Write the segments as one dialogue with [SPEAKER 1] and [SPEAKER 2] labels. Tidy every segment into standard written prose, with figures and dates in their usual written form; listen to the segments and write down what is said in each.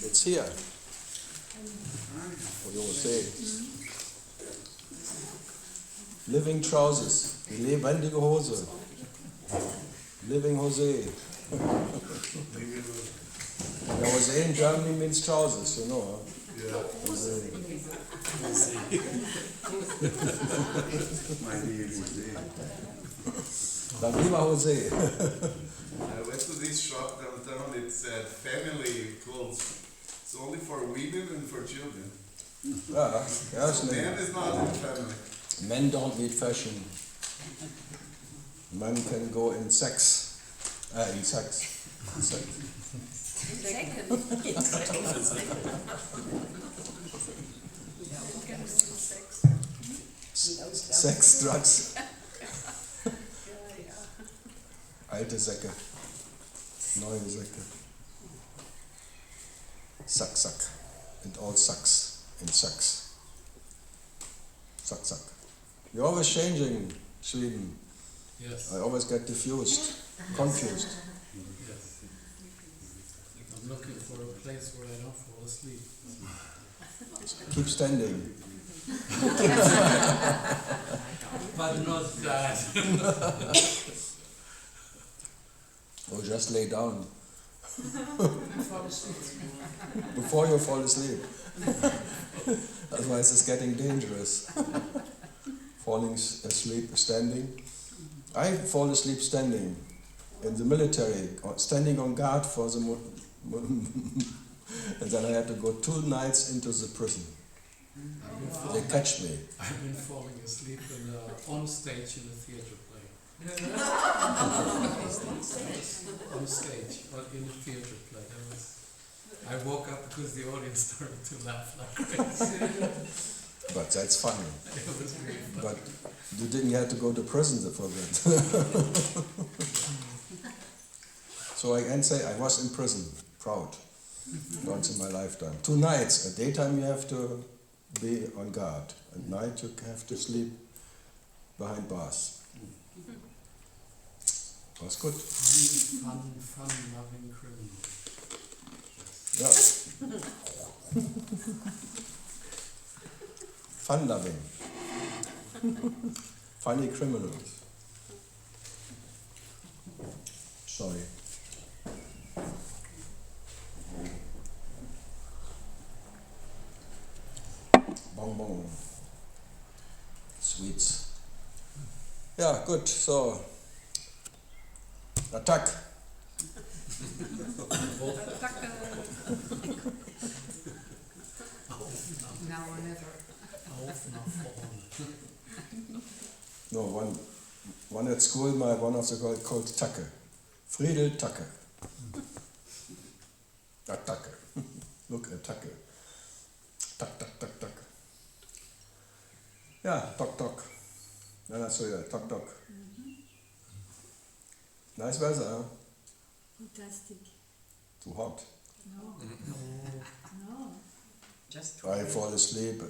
[SPEAKER 1] It's here. What you will say. Living trousers. Die lebendige Hose. Living Jose. Yeah, Jose in Germany means trousers, you know. Huh?
[SPEAKER 2] Yeah.
[SPEAKER 1] Jose.
[SPEAKER 2] My dear Jose.
[SPEAKER 1] Dann lieber Jose.
[SPEAKER 2] I went to this shop downtown, it's family clothes. It's only for women and for children.
[SPEAKER 1] Ja, ja,
[SPEAKER 2] So man is not in family.
[SPEAKER 1] Men don't need fashion. Men can go in sex. In sex. Sex. Sex, drugs. Alte Säcke. Neue Säcke. Sack, sack. And all sucks in sex. Suck, suck. You're always changing, Sweden.
[SPEAKER 3] Yes.
[SPEAKER 1] I always get confused.
[SPEAKER 3] Yes. I'm looking for a place where I don't fall asleep.
[SPEAKER 1] Keep standing.
[SPEAKER 3] But not that.
[SPEAKER 1] Or just lay down. Before you fall asleep. Otherwise it's getting dangerous. Falling asleep standing. I fall asleep standing. In the military, standing on guard for the and then I had to go 2 nights into the prison. They catch me.
[SPEAKER 3] I've been falling asleep on stage in a theater play. On stage, but in a theater play. I woke up because the audience started to laugh like crazy.
[SPEAKER 1] But that's funny.
[SPEAKER 3] It was really funny.
[SPEAKER 1] But you didn't have to go to prison for that. So I can say I was in prison, proud, once in my lifetime. 2 nights. At daytime you have to be on guard. At night you have to sleep behind bars. Was good.
[SPEAKER 3] Fun loving criminal.
[SPEAKER 1] Yeah. Fun loving. Funny criminals. Sorry. Bonbon. Sweets. Yeah, good. So, attack.
[SPEAKER 4] Now or never.
[SPEAKER 1] No, one at school, one of the girls called Tacke. Friedel Tacke. Attacke. Look at Tacke. Tack, tack, tack, tack. Ja, tock, tock. Ja, that's so, yeah, tock, tock. Nice weather, huh?
[SPEAKER 4] Fantastic.
[SPEAKER 1] Too hot.
[SPEAKER 4] No. No. Just
[SPEAKER 1] I fall asleep.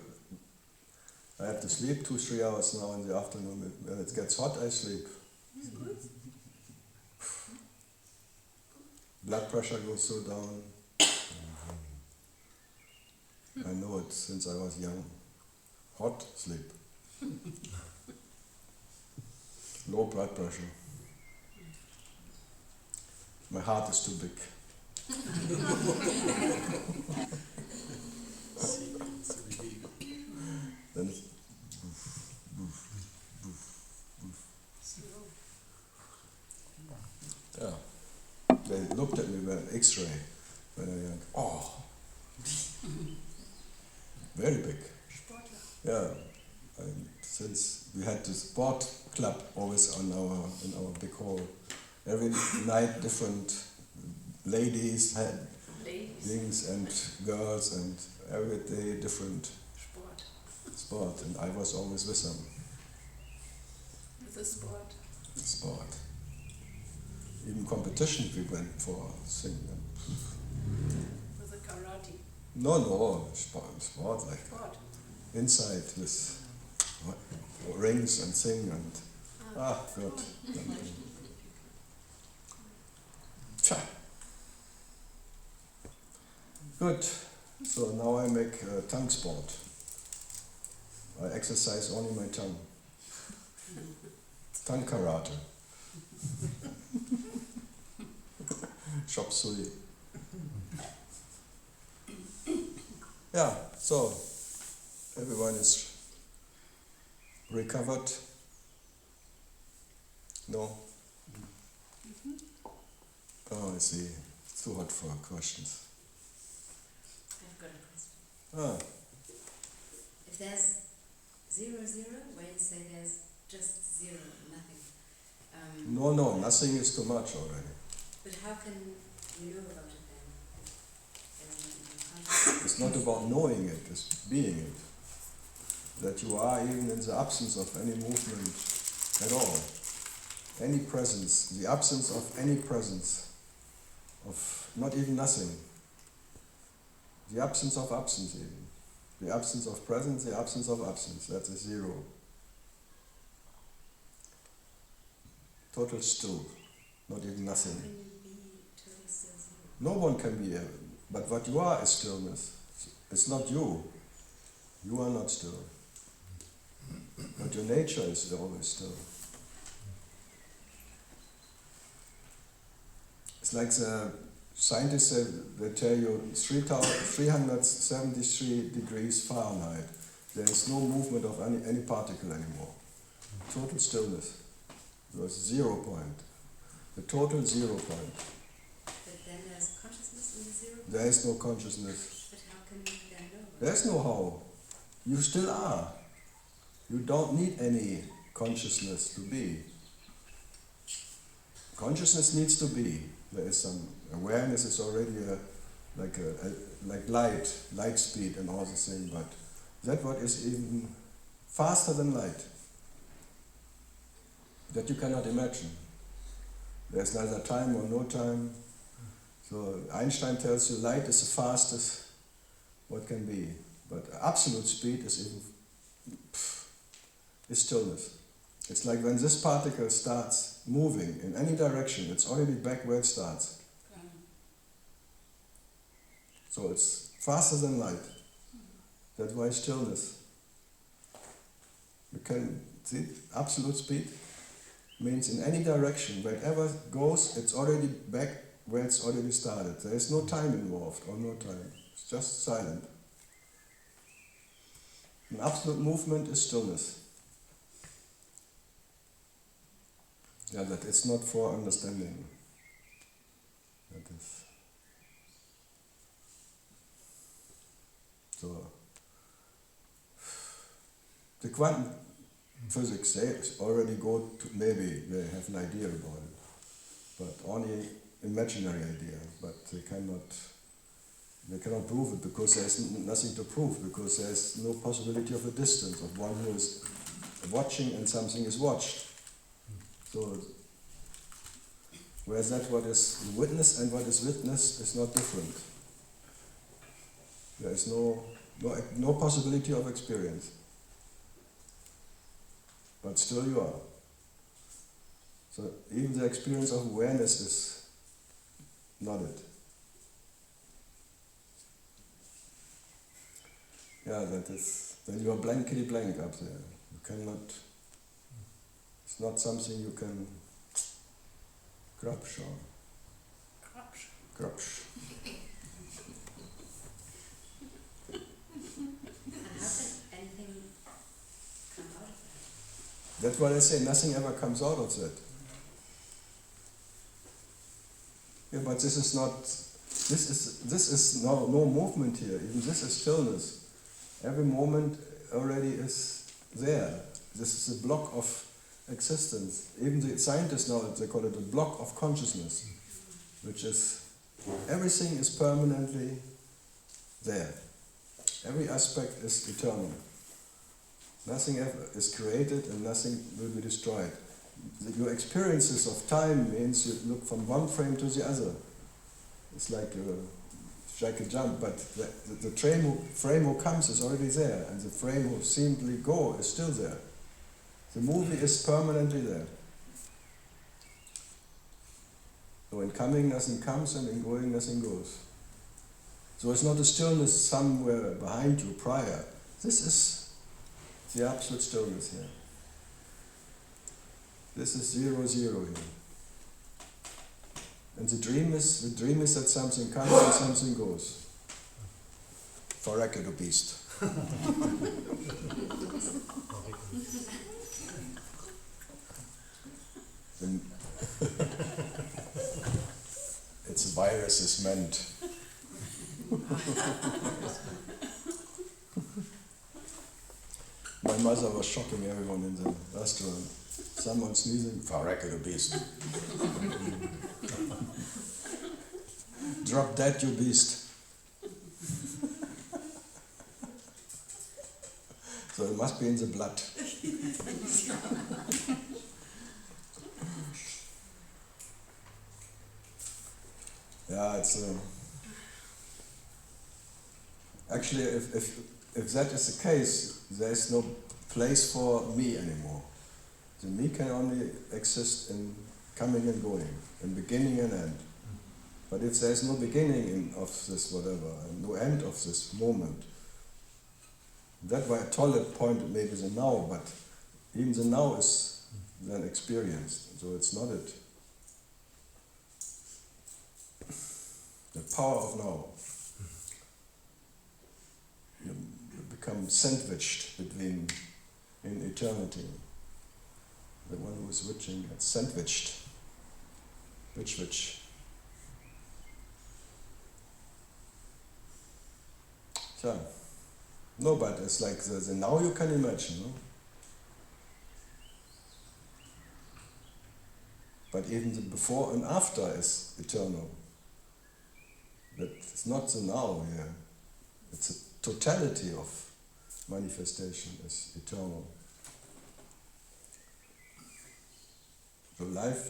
[SPEAKER 1] I have to sleep 2-3 hours now in the afternoon. When it gets hot, I sleep.
[SPEAKER 4] It's good.
[SPEAKER 1] Blood pressure goes so down. I know it since I was young. Hot, sleep. Low blood pressure. My heart is too big. Then it's yeah. They looked at me with an X-ray when I was young. Oh, very big. Yeah. Since we had the sport club always in our big hall, every night different ladies had things and girls, and every day different sport, and I was always with them.
[SPEAKER 4] With the sport.
[SPEAKER 1] Sport. Even competition we went for singing.
[SPEAKER 4] With the karate.
[SPEAKER 1] No, sport like
[SPEAKER 4] Sport.
[SPEAKER 1] inside with rings and sing and good. Tja. Good. So now I make tongue sport. I exercise only my tongue. Tongue karate. Chop suey. Yeah, so everyone is recovered? No? Oh, I see. It's too hot for questions.
[SPEAKER 5] I've got a question.
[SPEAKER 1] Ah,
[SPEAKER 5] If there's 0, 0, where you say there's just 0, nothing.
[SPEAKER 1] no, nothing is too much already.
[SPEAKER 5] But how can you know about it then? If
[SPEAKER 1] It's not about knowing it, it's being it. That you are even in the absence of any movement at all. Any presence, the absence of any presence, of not even nothing. The absence of absence even. The absence of presence, the absence of absence, that's a 0. Total still, not even nothing.
[SPEAKER 5] How can you be totally still 0?
[SPEAKER 1] No one can be, but what you are is stillness. It's not you. You are not still. But your nature is always still. It's like the scientists say, they tell you 373 degrees Fahrenheit. There is no movement of any particle anymore. Total stillness. It was 0 point. The total 0 point.
[SPEAKER 5] But then there's consciousness in the 0?
[SPEAKER 1] There is no consciousness.
[SPEAKER 5] But how can you then know?
[SPEAKER 1] There's no how. You still are. You don't need any consciousness to be. Consciousness needs to be. There is some awareness is already like light speed and all this thing, but that what is even faster than light. That you cannot imagine. There's neither time or no time. So Einstein tells you light is the fastest what can be. But absolute speed is even is stillness. It's like when this particle starts moving in any direction, it's already back where it starts. So it's faster than light. That's why stillness. You can see absolute speed means in any direction, wherever it goes, it's already back where it's already started. There is no time involved or no time. It's just silent. An absolute movement is stillness. Yeah, that it's not for understanding. That is. So, the quantum physics, they already go to, maybe they have an idea about it, but only imaginary idea, but they cannot prove it because there's nothing to prove, because there's no possibility of a distance, of one who is watching and something is watched. So, whereas that what is witnessed and what is witnessed is not different. There is no possibility of experience. But still you are. So even the experience of awareness is not it. Yeah, that is, then you are blankly blank up there. You cannot, it's not something you can grasp on. Grasp.
[SPEAKER 5] And how can anything come out of that?
[SPEAKER 1] That's what I say, nothing ever comes out of that. Yeah, but this is no movement here, even this is stillness. Every moment already is there. This is a block of existence. Even the scientists now, they call it a block of consciousness, which is, everything is permanently there. Every aspect is eternal. Nothing ever is created and nothing will be destroyed. Your experiences of time means you look from one frame to the other. It's like a jump, but the frame who comes is already there, and the frame who seemingly go is still there. The movie is permanently there. So in coming nothing comes and in going nothing goes. So it's not a stillness somewhere behind you prior. This is the absolute stillness here. This is 0, 0 here. And the dream is that something comes and something goes. For record, a beast. And it's a virus is meant. My mother was shocking everyone in the restaurant. Someone sneezing, for record, a beast. Drop dead, you beast. So it must be in the blood. Yeah, it's actually if that is the case, there is no place for me anymore. The me can only exist in coming and going, in beginning and end. But if there is no beginning of this whatever, and no end of this moment, that's why I told that point maybe the now, but even the now is then experienced, so it's not it. The power of now. You become sandwiched between in eternity. The one who is switching gets sandwiched. Which. So, no, but it's like the now you can imagine, no? But even the before and after is eternal. But it's not the now here. It's a totality of manifestation is eternal. So life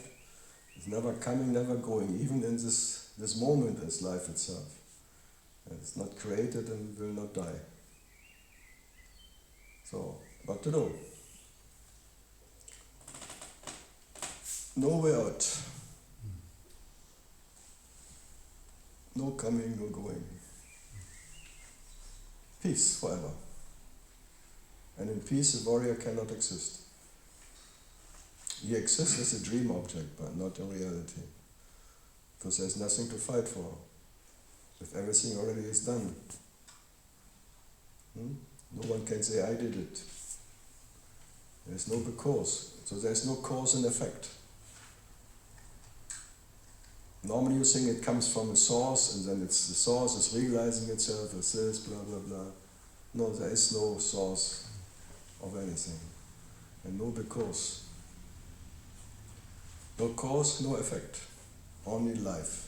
[SPEAKER 1] is never coming, never going. Even in this moment is life itself. And it's not created and will not die. So, what to do? No way out. No coming, no going. Peace forever. And in peace, a warrior cannot exist. He exists as a dream object, but not in reality. Because there's nothing to fight for. If everything already is done. No one can say, I did it. There's no cause. So there's no cause and effect. Normally you think it comes from a source, and then it's the source is realizing itself as this, blah, blah, blah. No, there is no source of anything. And no because. No cause, no effect. Only life.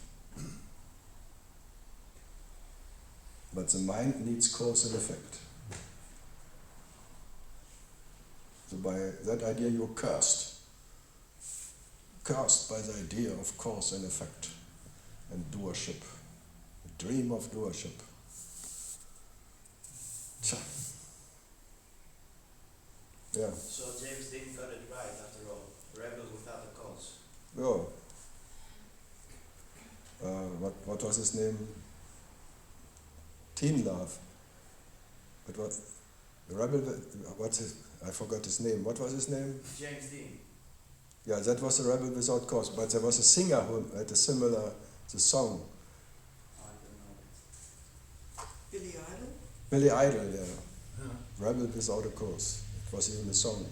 [SPEAKER 1] But the mind needs cause and effect. So by that idea you're cursed. Cursed by the idea of cause and effect and doership. A dream of doership. Tja. Yeah.
[SPEAKER 6] So James Dean got it right after all. Rebel without a cause.
[SPEAKER 1] Yeah. What was his name? Team Love. But what? The rebel. What's his? I forgot his name. What was his name?
[SPEAKER 6] James Dean.
[SPEAKER 1] Yeah, that was a rebel without cause. But there was a singer who had a similar the song.
[SPEAKER 6] I don't know.
[SPEAKER 4] Billy Idol?
[SPEAKER 1] Billy Idol, yeah. Rebel without a cause. It was even a song.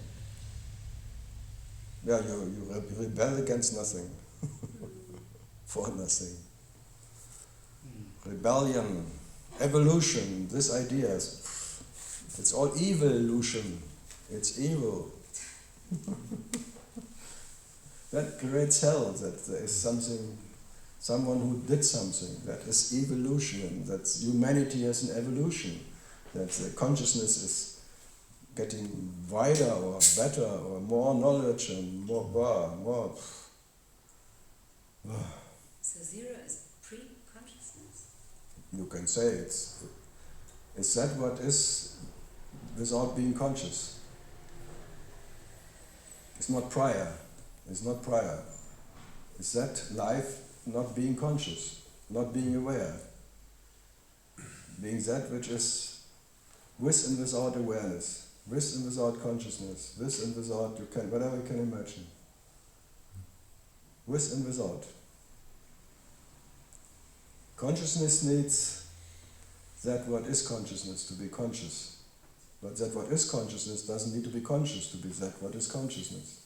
[SPEAKER 1] Yeah, you rebel against nothing. For nothing. Rebellion, evolution, this idea is, it's all evolution. It's evil. That creates hell, that there is something, someone who did something. That is evolution, and that humanity has an evolution. That the consciousness is getting wider or better or more knowledge and more.
[SPEAKER 5] So zero is pre-consciousness?
[SPEAKER 1] You can say is that what is without being conscious? It's not prior. It's not prior. Is that life not being conscious, not being aware? being that which is with and without awareness, with and without consciousness, with and without, you can, whatever you can imagine. With and without. Consciousness needs that what is consciousness to be conscious. But that what is consciousness doesn't need to be conscious to be that what is consciousness.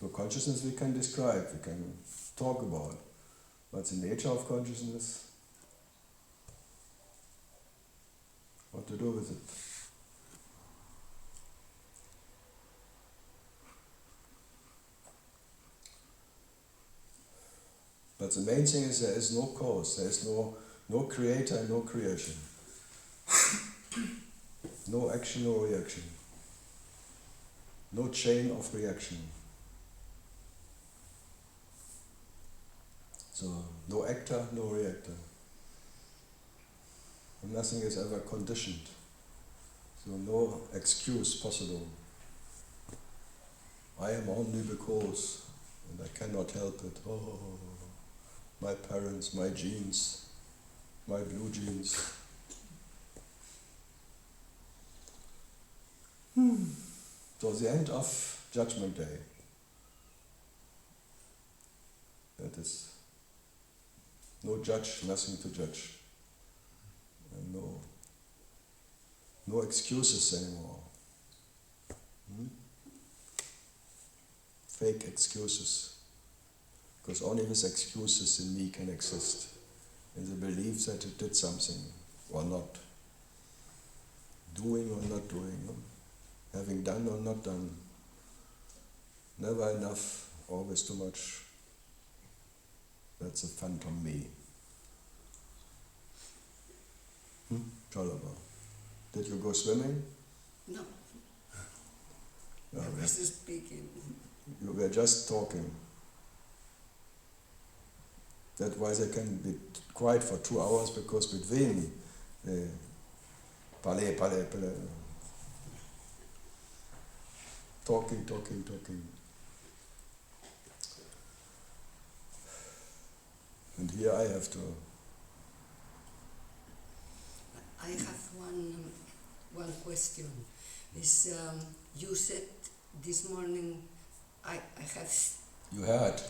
[SPEAKER 1] So consciousness we can describe, we can talk about. What's the nature of consciousness? What to do with it? But the main thing is there is no cause, there is no creator and no creation. No action, no reaction. No chain of reaction. So, no actor, no reactor. And nothing is ever conditioned. So no excuse possible. I am only because, and I cannot help it. Oh, my parents, my genes, my blue jeans. So the end of Judgment Day. That is no judge, nothing to judge. And no excuses anymore. Fake excuses. Because only with excuses in me can exist. In the belief that it did something or not. Doing or not doing. Having done or not done. Never enough, always too much. That's a phantom me. Chalaba. Did you go swimming?
[SPEAKER 4] No,
[SPEAKER 1] No,
[SPEAKER 4] I was speaking.
[SPEAKER 1] you were just talking. That's why they can be quiet for 2 hours, because between pale, talking. And here I have to.
[SPEAKER 4] I have one question. Is you said this morning, I have
[SPEAKER 1] You heard.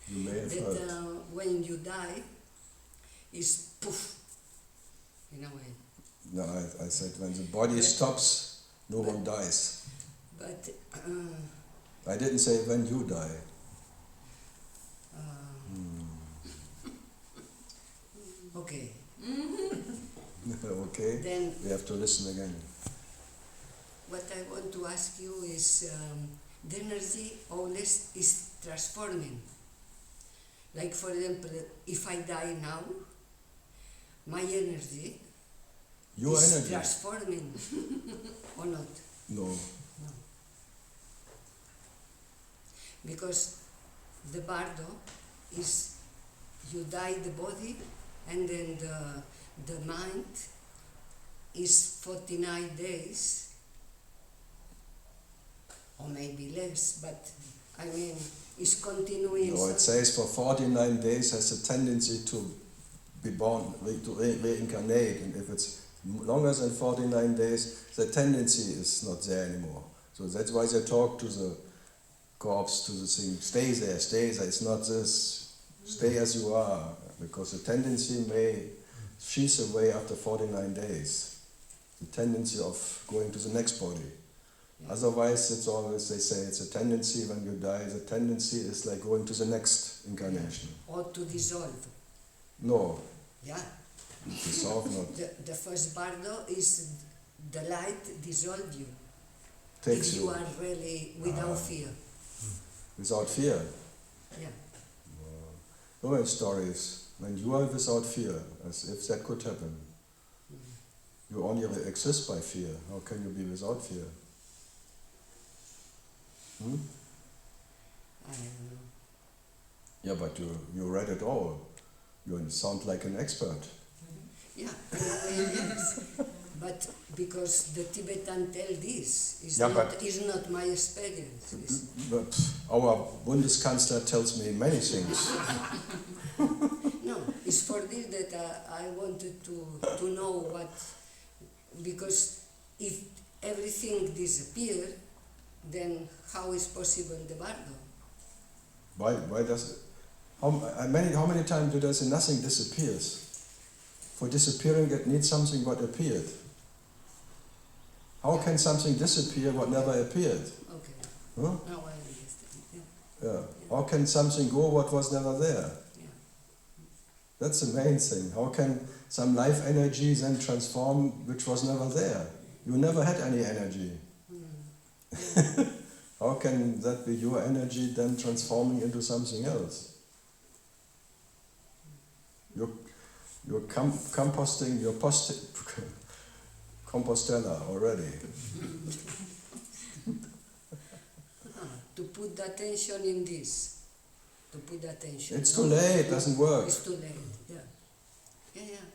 [SPEAKER 1] You may have
[SPEAKER 4] that
[SPEAKER 1] heard.
[SPEAKER 4] when you die, is poof, in a way.
[SPEAKER 1] No, I said when the body stops, no one dies.
[SPEAKER 4] But
[SPEAKER 1] I didn't say when you die.
[SPEAKER 4] okay.
[SPEAKER 1] Okay?
[SPEAKER 4] Then
[SPEAKER 1] We have to listen again.
[SPEAKER 4] what I want to ask you is the energy always is transforming. Like for example, if I die now, my energy
[SPEAKER 1] Your
[SPEAKER 4] is
[SPEAKER 1] energy.
[SPEAKER 4] transforming or not?
[SPEAKER 1] No.
[SPEAKER 4] No. Because the bardo is you die the body and then the mind is 49 days or maybe less, but I mean it's continuing.
[SPEAKER 1] No, it says for 49 days has a tendency to be born, to reincarnate, and if it's longer than 49 days, the tendency is not there anymore. So that's why they talk to the corpse, to the thing, stay there, it's not this, stay as you are, because the tendency may sheath away after 49 days, the tendency of going to the next body.
[SPEAKER 4] Yeah.
[SPEAKER 1] Otherwise, it's always, they say, it's a tendency when you die, the tendency is like going to the next incarnation.
[SPEAKER 4] Or to dissolve.
[SPEAKER 1] No,
[SPEAKER 4] Yeah.
[SPEAKER 1] dissolve not.
[SPEAKER 4] The first bardo is the light dissolve you.
[SPEAKER 1] Takes
[SPEAKER 4] if
[SPEAKER 1] you
[SPEAKER 4] you are really without fear.
[SPEAKER 1] without fear.
[SPEAKER 4] Yeah.
[SPEAKER 1] No in stories, when you are without fear, as if that could happen. You only exist by fear. How can you be without fear?
[SPEAKER 4] I don't know.
[SPEAKER 1] Yeah, but you read it all. You sound like an expert.
[SPEAKER 4] Yeah, yes. But because the Tibetan tell this is,
[SPEAKER 1] Yeah,
[SPEAKER 4] not, is not my experience.
[SPEAKER 1] But our Bundeskanzler tells me many things.
[SPEAKER 4] No, It's for this that I wanted to know what, because if everything disappears, then how is possible the bardo?
[SPEAKER 1] Why does it? How many times did I say nothing disappears? For disappearing, it needs something what appeared. How can something disappear what never appeared?
[SPEAKER 4] Okay,
[SPEAKER 1] Huh?
[SPEAKER 4] now I understand. Yeah.
[SPEAKER 1] Yeah. How can something go what was never there?
[SPEAKER 4] Yeah.
[SPEAKER 1] That's the main thing. How can some life energy then transform which was never there? You never had any energy.
[SPEAKER 4] Mm.
[SPEAKER 1] How can that be your energy then transforming into something else? You're composting your Compostela already.
[SPEAKER 4] To put the attention in this. To put the attention.
[SPEAKER 1] It's too late, it doesn't work.
[SPEAKER 4] It's too late, yeah. Yeah, yeah.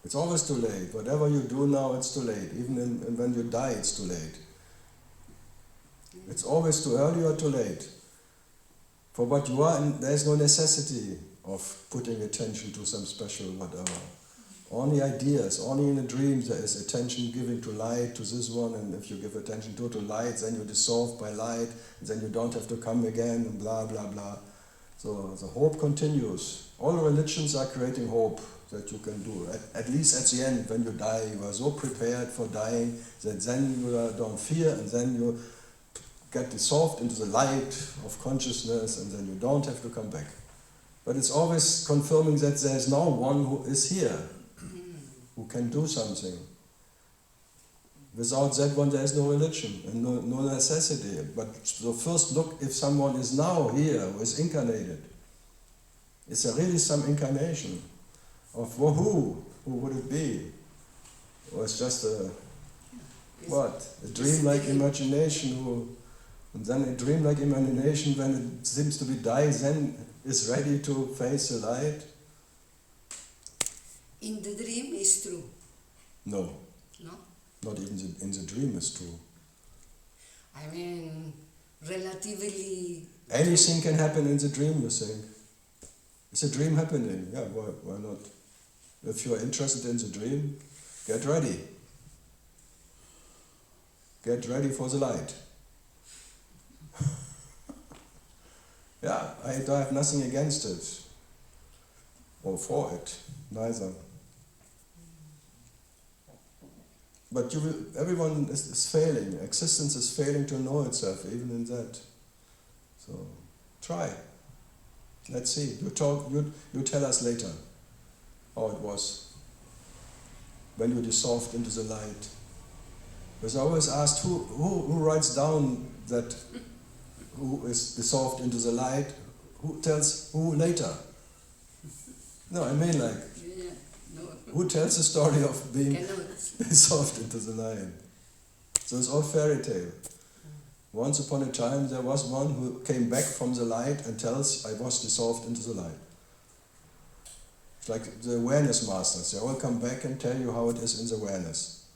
[SPEAKER 1] It's always too late. Whatever you do now, it's too late. Even when you die, it's too late. It's always too early or too late. For what you are, and there's no necessity of putting attention to some special whatever. Only ideas, only in the dreams there is attention giving to light, to this one, and if you give attention to light, then you dissolve by light, and then you don't have to come again, and blah, blah, blah. So the hope continues. All religions are creating hope that you can do. At least at the end, when you die, you are so prepared for dying that then you don't fear, and then you get dissolved into the light of consciousness, and then you don't have to come back. But it's always confirming that there is no one who is here, who can do something. Without that one, there is no religion and no necessity. But so first look if someone is now here, who is incarnated. Is there really some incarnation? Of who? Who would it be? Or it's just a dreamlike imagination and then a dreamlike imagination, when it seems to be die, then is ready to face the light?
[SPEAKER 4] In the dream is true.
[SPEAKER 1] No.
[SPEAKER 4] No?
[SPEAKER 1] Not even in the dream is true.
[SPEAKER 4] I mean, relatively...
[SPEAKER 1] Anything can happen in the dream, you think. Is a dream happening? Yeah, why not? If you're interested in the dream, get ready. Get ready for the light. Yeah, I have nothing against it. Or for it, neither. But everyone is failing. Existence is failing to know itself, even in that. So, try. Let's see. You tell us later how it was when you dissolved into the light. Because I always asked who writes down that who is dissolved into the light, who tells who later? No, I mean like,
[SPEAKER 4] Yeah, no.
[SPEAKER 1] who tells the story of being
[SPEAKER 4] Cannot.
[SPEAKER 1] dissolved into the light? So it's all fairy tale. Once upon a time there was one who came back from the light and tells, I was dissolved into the light. It's like the awareness masters, they all come back and tell you how it is in the awareness.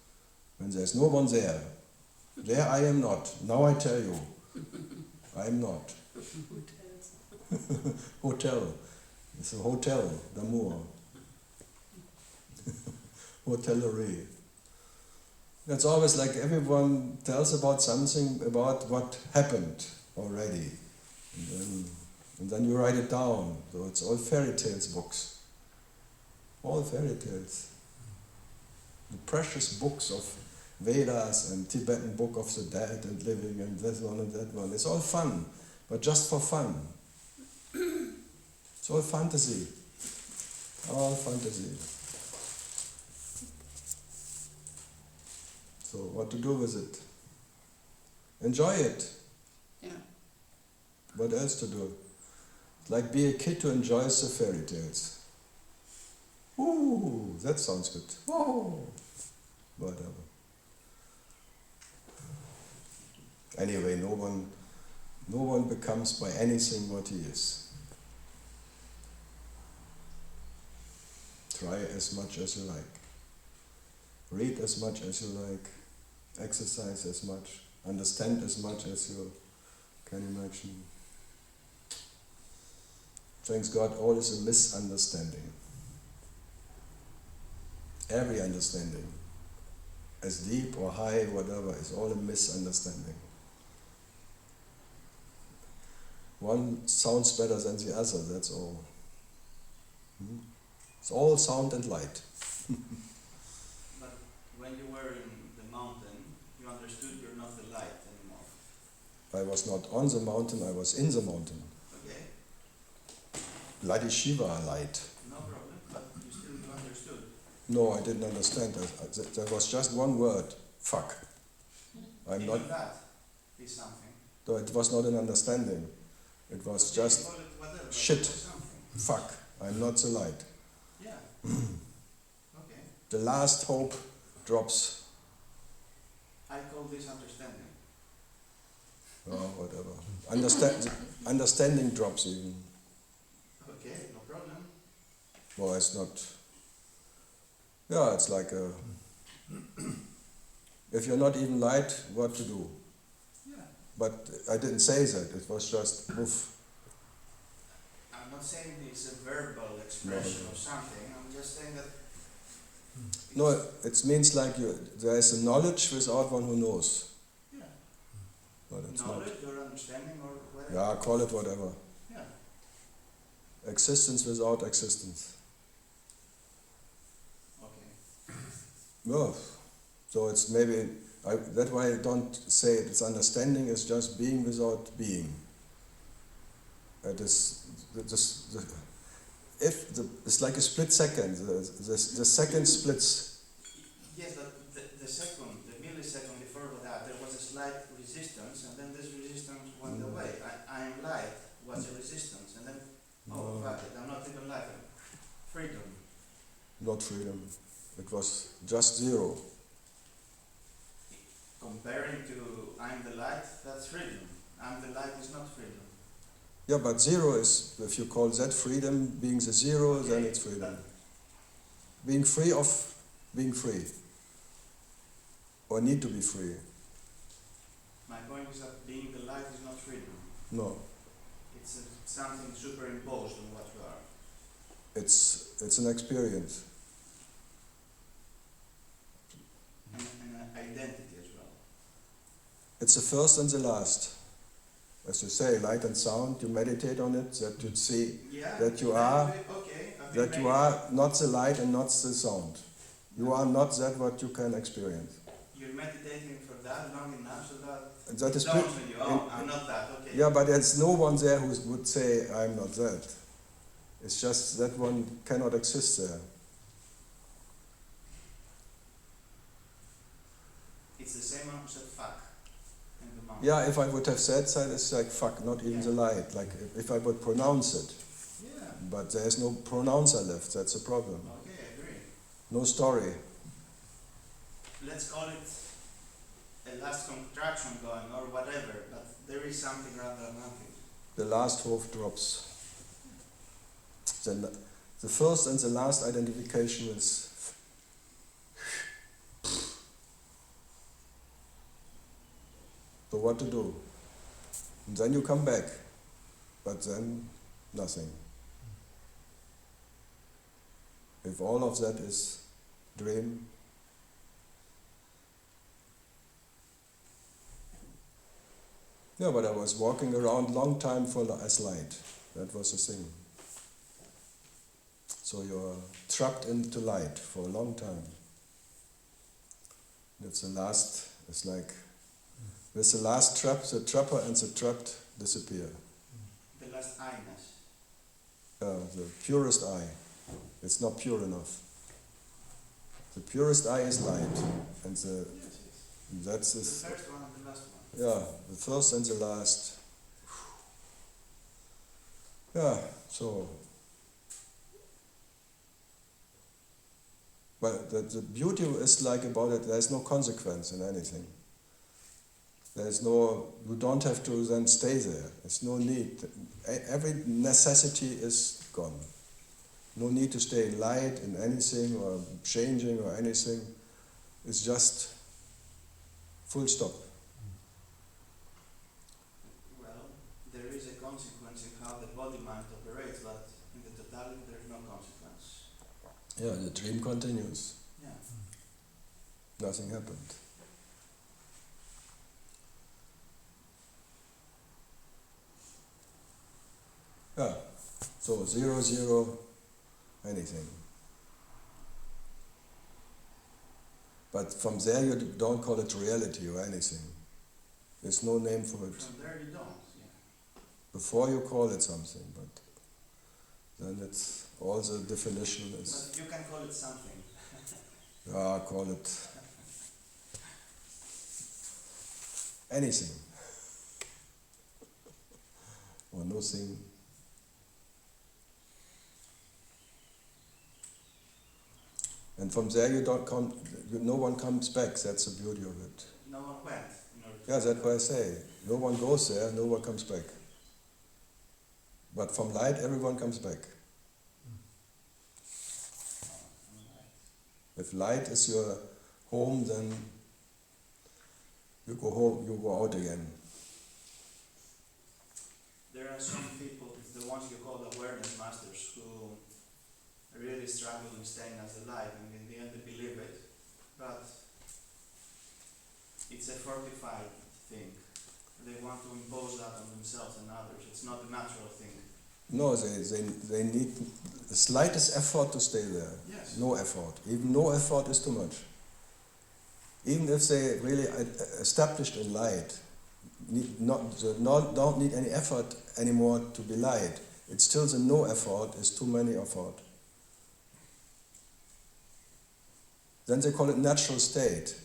[SPEAKER 1] When there's no one there. There I am not. Now I tell you. I am not. Hotel. It's a hotel, d'amour. Hotellerie. It's always like everyone tells about something, about what happened already. And then you write it down. So it's all fairy tales books. All fairy tales. The precious books of Vedas and Tibetan Book of the Dead and Living and this one and that one. It's all fun, but just for fun. It's all fantasy. All fantasy. So what to do with it? Enjoy it.
[SPEAKER 4] Yeah.
[SPEAKER 1] What else to do? It's like be a kid who enjoys the fairy tales. Ooh, that sounds good. Oh, whatever. Anyway, no one becomes by anything what he is. Try as much as you like. Read as much as you like. Exercise as much. Understand as much as you can imagine. Thanks God, all is a misunderstanding. Every understanding, as deep or high, whatever, is all a misunderstanding. One sounds better than the other, that's all. It's all sound and light.
[SPEAKER 6] But when you were in the mountain, you understood you're not the light anymore.
[SPEAKER 1] I was not on the mountain, I was in the mountain.
[SPEAKER 6] Okay?
[SPEAKER 1] Light is Shiva, light.
[SPEAKER 6] No problem, but you still understood.
[SPEAKER 1] No, I didn't understand. There was just one word, fuck. I'm
[SPEAKER 6] Even
[SPEAKER 1] not,
[SPEAKER 6] that is something.
[SPEAKER 1] no, it was not an understanding. It was
[SPEAKER 6] Okay,
[SPEAKER 1] just
[SPEAKER 6] call it whatever, but
[SPEAKER 1] shit.
[SPEAKER 6] it was something.
[SPEAKER 1] fuck. I'm not the light.
[SPEAKER 6] Yeah. Okay.
[SPEAKER 1] The last hope drops.
[SPEAKER 6] I call this understanding.
[SPEAKER 1] Oh, whatever. Understanding drops even.
[SPEAKER 6] Okay, no problem.
[SPEAKER 1] Well, it's not. Yeah, it's like a. If you're not even light, what to do?
[SPEAKER 6] Yeah.
[SPEAKER 1] But I didn't say that. It was just woof.
[SPEAKER 6] I'm not saying it's a verbal expression of something. I'm just saying that.
[SPEAKER 1] No, it means like there is a knowledge without one who knows.
[SPEAKER 6] Yeah.
[SPEAKER 1] But it's
[SPEAKER 6] Knowledge or understanding or whatever.
[SPEAKER 1] not. Yeah, call it whatever.
[SPEAKER 6] Yeah.
[SPEAKER 1] Existence without existence.
[SPEAKER 6] Okay.
[SPEAKER 1] No. So it's maybe. That's why I don't say it's understanding. It's just being without being. It is. It's like a split second. The second splits.
[SPEAKER 6] Yes, but the second, the millisecond before that, there was a slight resistance, and then this resistance went away. I am light was a resistance, and then, oh, fuck it, I'm not even light. Freedom.
[SPEAKER 1] Not freedom. It was just zero.
[SPEAKER 6] Comparing to I'm the light, that's freedom. I'm the light is not freedom.
[SPEAKER 1] Yeah, but zero is, if you call that freedom, being the zero, then
[SPEAKER 6] Okay,
[SPEAKER 1] it's freedom.
[SPEAKER 6] but
[SPEAKER 1] Being free of being free. Or need to be free.
[SPEAKER 6] my point is that being the light is not freedom.
[SPEAKER 1] No.
[SPEAKER 6] It's something superimposed on what you are.
[SPEAKER 1] It's an experience.
[SPEAKER 6] And an identity as well.
[SPEAKER 1] It's the first and the last. As you say, light and sound, you meditate on it, that you see
[SPEAKER 6] Yeah.
[SPEAKER 1] that you are,
[SPEAKER 6] Okay.
[SPEAKER 1] that you are not the light and not the sound. You are not that what you can experience.
[SPEAKER 6] You're meditating for that long enough so that
[SPEAKER 1] And that is
[SPEAKER 6] dawns
[SPEAKER 1] pretty,
[SPEAKER 6] on you, oh, I'm not that, okay.
[SPEAKER 1] yeah, but there's no one there who would say, I'm not that. It's just that one cannot exist there.
[SPEAKER 6] It's the same one who said fuck in the mountain.
[SPEAKER 1] Yeah, if I would have said that, it's like fuck, not even the light. Like if I would pronounce it.
[SPEAKER 6] Yeah.
[SPEAKER 1] But there's no pronouncer left, that's a problem.
[SPEAKER 6] Okay, I agree.
[SPEAKER 1] No story.
[SPEAKER 6] Let's call it a last contraction going or whatever, but there is something rather than nothing.
[SPEAKER 1] The last hope drops. Then the first and the last identification is so what to do? And then you come back, but then nothing. If all of that is dream, yeah, but I was walking around long time as light. That was the thing. So you're trapped into light for a long time. That's the last, it's like, with the last trap, the trapper and the trapped disappear.
[SPEAKER 6] The last I-ness.
[SPEAKER 1] The purest eye. It's not pure enough. The purest eye is light. And
[SPEAKER 6] Yes, yes.
[SPEAKER 1] that's
[SPEAKER 6] The
[SPEAKER 1] this,
[SPEAKER 6] first one and the last one.
[SPEAKER 1] yeah, the first and the last. Yeah, so. But the beauty is like about it, there's no consequence in anything. There's no, you don't have to then stay there. There's no need. Every necessity is gone. No need to stay in light, in anything, or changing, or anything. It's just full stop.
[SPEAKER 6] Well, there is a consequence in how the body-mind operates, but in the totality there is no consequence.
[SPEAKER 1] Yeah, the dream continues.
[SPEAKER 6] Yeah.
[SPEAKER 1] Nothing happened. Yeah, so 0, 0, anything. But from there you don't call it reality or anything. There's no name for it.
[SPEAKER 6] From there you don't, yeah.
[SPEAKER 1] Before you call it something, but then it's all the definition is,
[SPEAKER 6] But you can call it something.
[SPEAKER 1] call it anything. Or nothing. And from there you don't come, no one comes back, that's the beauty of it.
[SPEAKER 6] No one went in order to
[SPEAKER 1] Yeah, that's what I say. No one goes there, no one comes back. But from light, everyone comes back. If light is your home, then you go home, you go out again.
[SPEAKER 6] There are some people, the ones you call awareness masters, who really struggle in staying as a light, and in the end they believe it. But it's a fortified thing. They want to impose that on themselves and others. It's not a natural thing.
[SPEAKER 1] No, they need the slightest effort to stay there.
[SPEAKER 6] Yes.
[SPEAKER 1] No effort. Even no effort is too much. Even if they really established in light, don't need any effort anymore to be light. It's still the no effort is too many effort. Then they call it natural state.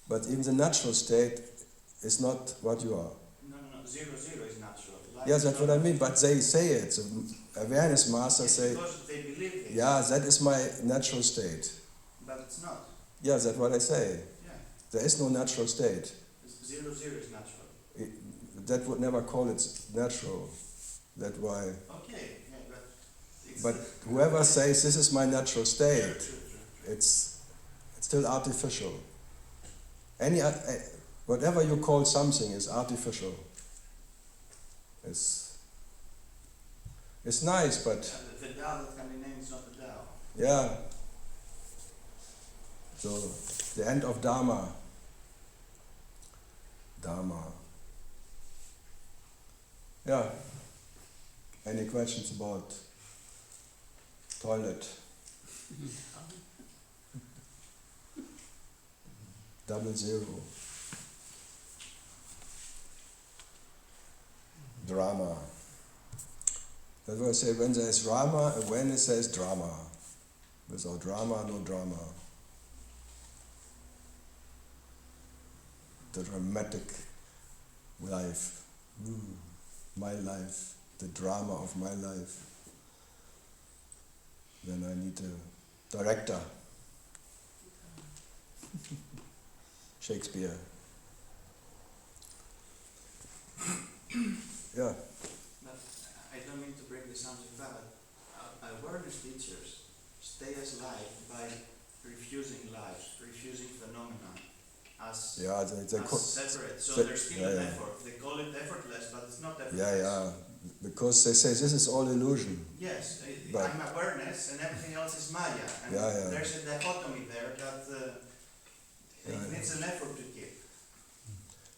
[SPEAKER 1] But even the natural state is not what you are.
[SPEAKER 6] No, 0, 0 is natural. Light
[SPEAKER 1] Yeah,
[SPEAKER 6] is
[SPEAKER 1] that's
[SPEAKER 6] not-
[SPEAKER 1] what I mean, but they say it. The awareness masters
[SPEAKER 6] It's
[SPEAKER 1] say,
[SPEAKER 6] because they believe it.
[SPEAKER 1] yeah, that is my natural state.
[SPEAKER 6] But it's not.
[SPEAKER 1] Yeah, that's what I say.
[SPEAKER 6] Yeah.
[SPEAKER 1] There is no natural state.
[SPEAKER 6] 0, 0 is natural.
[SPEAKER 1] That would never call it natural. That's why.
[SPEAKER 6] Okay, yeah, but it's
[SPEAKER 1] But whoever says this is my natural state,
[SPEAKER 6] True.
[SPEAKER 1] it's still artificial. Whatever you call something is artificial. It's nice, but
[SPEAKER 6] The Tao that can be named is not the Tao.
[SPEAKER 1] yeah. So the end of Dharma. Yeah. Any questions about toilet? 00. Drama. That's why I say when there is drama, awareness says drama. Without drama, no drama. The dramatic life. My life. The drama of my life. Then I need a director. Shakespeare. Yeah.
[SPEAKER 6] But I don't mean to bring the subject back, but awareness teachers stay as light by refusing life, refusing phenomena as,
[SPEAKER 1] Yeah,
[SPEAKER 6] as separate. So there's still an effort. They call it effortless, but it's not effortless.
[SPEAKER 1] Yeah. Because they say this is all illusion.
[SPEAKER 6] Yes,
[SPEAKER 1] But-
[SPEAKER 6] I'm awareness and everything else is Maya. And
[SPEAKER 1] Yeah.
[SPEAKER 6] there's a dichotomy there that it needs an effort to keep.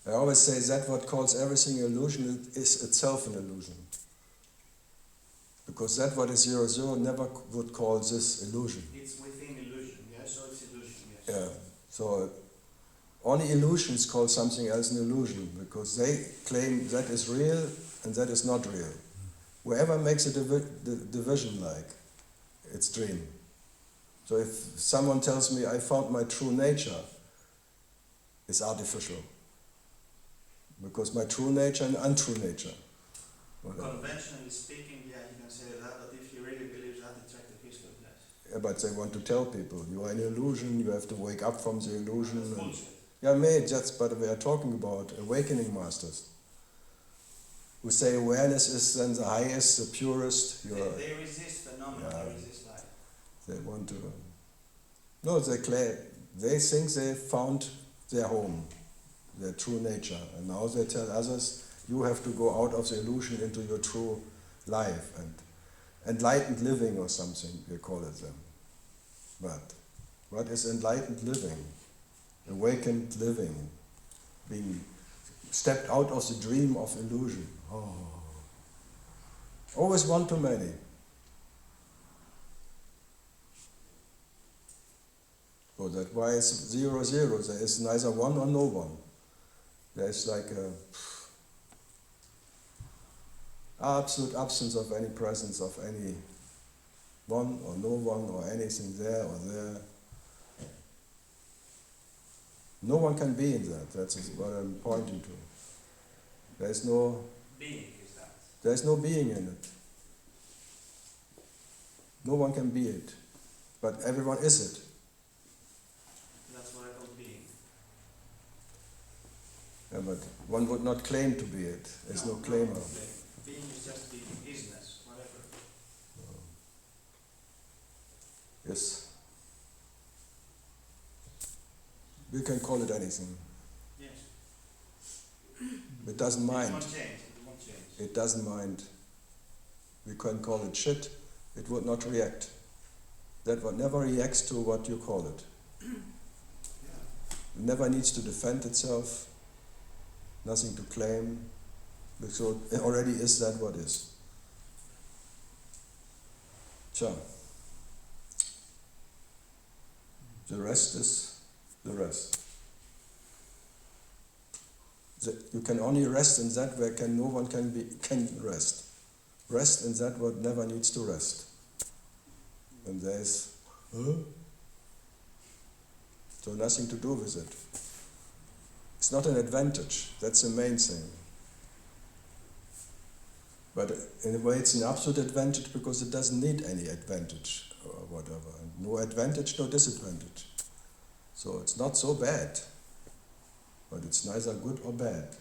[SPEAKER 1] I always say that what calls everything illusion is itself an illusion. Because that what is 00 never would call this illusion.
[SPEAKER 6] It's within illusion, yeah, so it's illusion, yes.
[SPEAKER 1] Yeah. So only illusions call something else an illusion because they claim that is real and that is not real. Whoever makes a division like, it's dream. So if someone tells me I found my true nature, it's artificial. Because my true nature and untrue nature. Whatever.
[SPEAKER 6] Conventionally speaking, yeah, you can say that, but if he really believes that, it's artificial, yes.
[SPEAKER 1] Yeah, but they want to tell people, you are an illusion, you have to wake up from the illusion.
[SPEAKER 6] That's
[SPEAKER 1] and-
[SPEAKER 6] bullshit.
[SPEAKER 1] Yeah, but we are talking about awakening masters. Who say awareness is then the highest, the purest.
[SPEAKER 6] They resist phenomena,
[SPEAKER 1] Yeah.
[SPEAKER 6] they resist life.
[SPEAKER 1] They want to. No, they think they found their home, their true nature, and now they tell others You have to go out of the illusion into your true life, and enlightened living or something, we call it then. But what is enlightened living? Awakened living, being stepped out of the dream of illusion. Oh. Always one too many. So that's why it's 0, 0. There is neither one or no one. There is like a absolute absence of any presence of any one or no one or anything there or there. No one can be in that. That's what I'm pointing to. There's no
[SPEAKER 6] Being is that.
[SPEAKER 1] There's no being in it. No one can be it, but everyone is it.
[SPEAKER 6] That's what I call being.
[SPEAKER 1] Yeah, but one would not claim to be it. There's no claimer.
[SPEAKER 6] Being is just being, isness, whatever.
[SPEAKER 1] Yes. We can call it anything.
[SPEAKER 6] Yes.
[SPEAKER 1] It doesn't
[SPEAKER 6] It
[SPEAKER 1] mind.
[SPEAKER 6] won't change. It won't change.
[SPEAKER 1] It doesn't mind. We can call it shit. It would not react. That one never reacts to what you call it.
[SPEAKER 6] Yeah.
[SPEAKER 1] It never needs to defend itself. Nothing to claim. So it already is that what is. Tja. The rest is the rest. You can only rest in that where no one can rest. Rest in that what never needs to rest. And there's so nothing to do with it. It's not an advantage. That's the main thing. But in a way it's an absolute advantage because it doesn't need any advantage or whatever. No advantage, no disadvantage. So it's not so bad. But it's neither good or bad.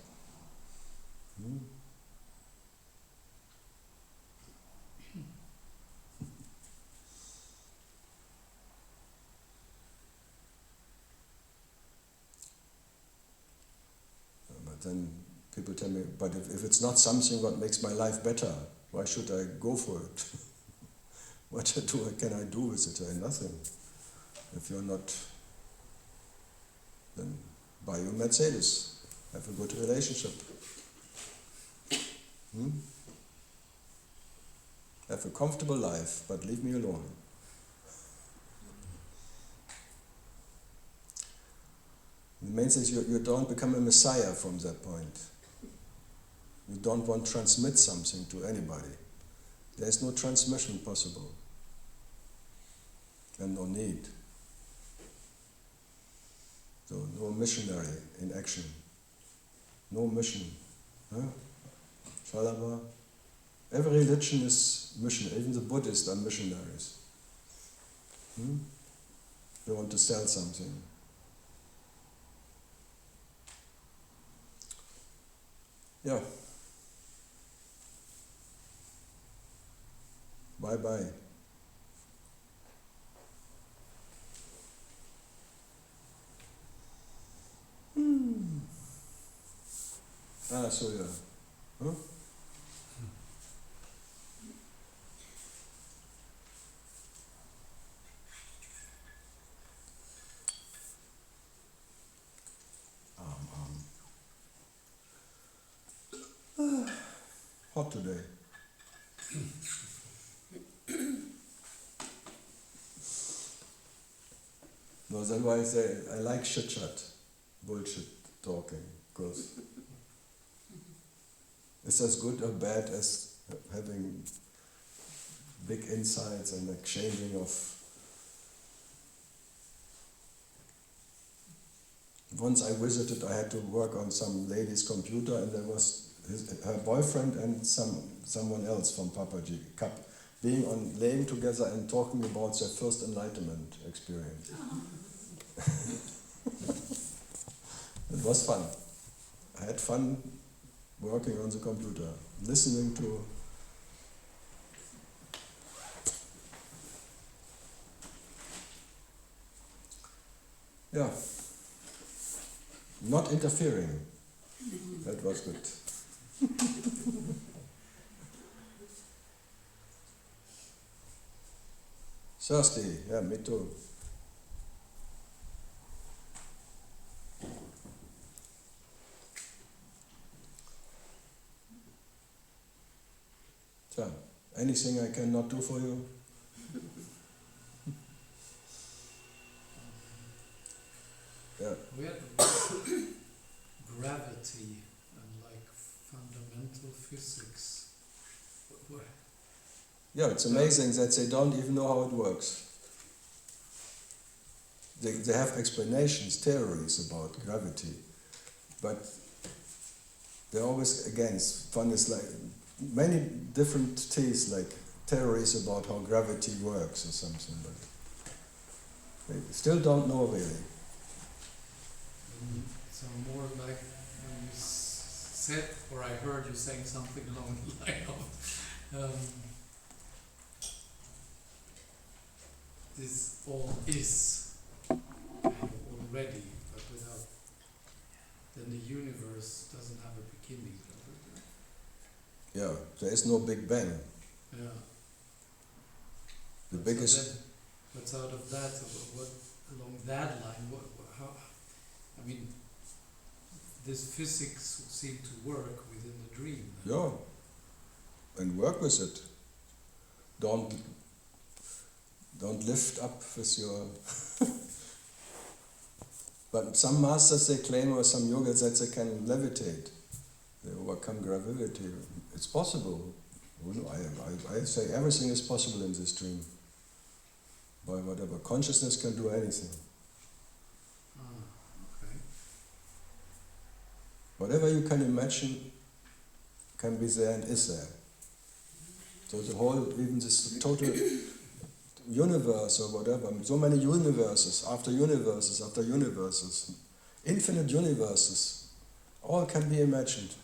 [SPEAKER 1] But then people tell me, but if it's not something what makes my life better, why should I go for it? What can I do with it? Nothing. If you're not, then buy you a Mercedes. Have a good relationship. Have a comfortable life, but leave me alone. The main thing is you don't become a messiah from that point. You don't want to transmit something to anybody. There's no transmission possible. And no need. So no missionary in action. No mission. Huh? Shalaba. Every religion is mission. Even the Buddhists are missionaries. They want to sell something. Yeah. Bye-bye. So yeah. Huh? Hot today. No, that's why I say I like chit-chat, bullshit talking, because it's as good or bad as having big insights and exchanging of. Once I visited, I had to work on some lady's computer, and there was her boyfriend and someone else from Papaji laying together and talking about their first enlightenment experience. It was fun. I had fun working on the computer, listening to. Yeah. Not interfering. That was good. Thirsty, yeah, me too. So, anything I cannot do for you? Yeah.
[SPEAKER 3] We had gravity and like fundamental physics. What?
[SPEAKER 1] Yeah, it's amazing that they don't even know how it works. They have explanations, theories about gravity, but they're always against. Fun is like many different things, like theories about how gravity works or something, but they still don't know really.
[SPEAKER 3] So more like when you said, or I heard you saying something along the line of this all is kind of already, but without, then the universe doesn't have a beginning.
[SPEAKER 1] Yeah, there is no Big Bang.
[SPEAKER 3] Yeah.
[SPEAKER 1] The
[SPEAKER 3] So
[SPEAKER 1] biggest.
[SPEAKER 3] then, what's out of that? What along that line? How? I mean, this physics seemed to work within the dream. Then.
[SPEAKER 1] Yeah, and work with it. Don't lift up with your. But some masters they claim, or some yogas, that they can levitate. They overcome gravity. It's possible. I say everything is possible in this dream. By whatever consciousness can do anything.
[SPEAKER 3] Okay.
[SPEAKER 1] Whatever you can imagine can be there and is there. So the whole, even this total universe or whatever, so many universes after universes after universes, infinite universes, all can be imagined.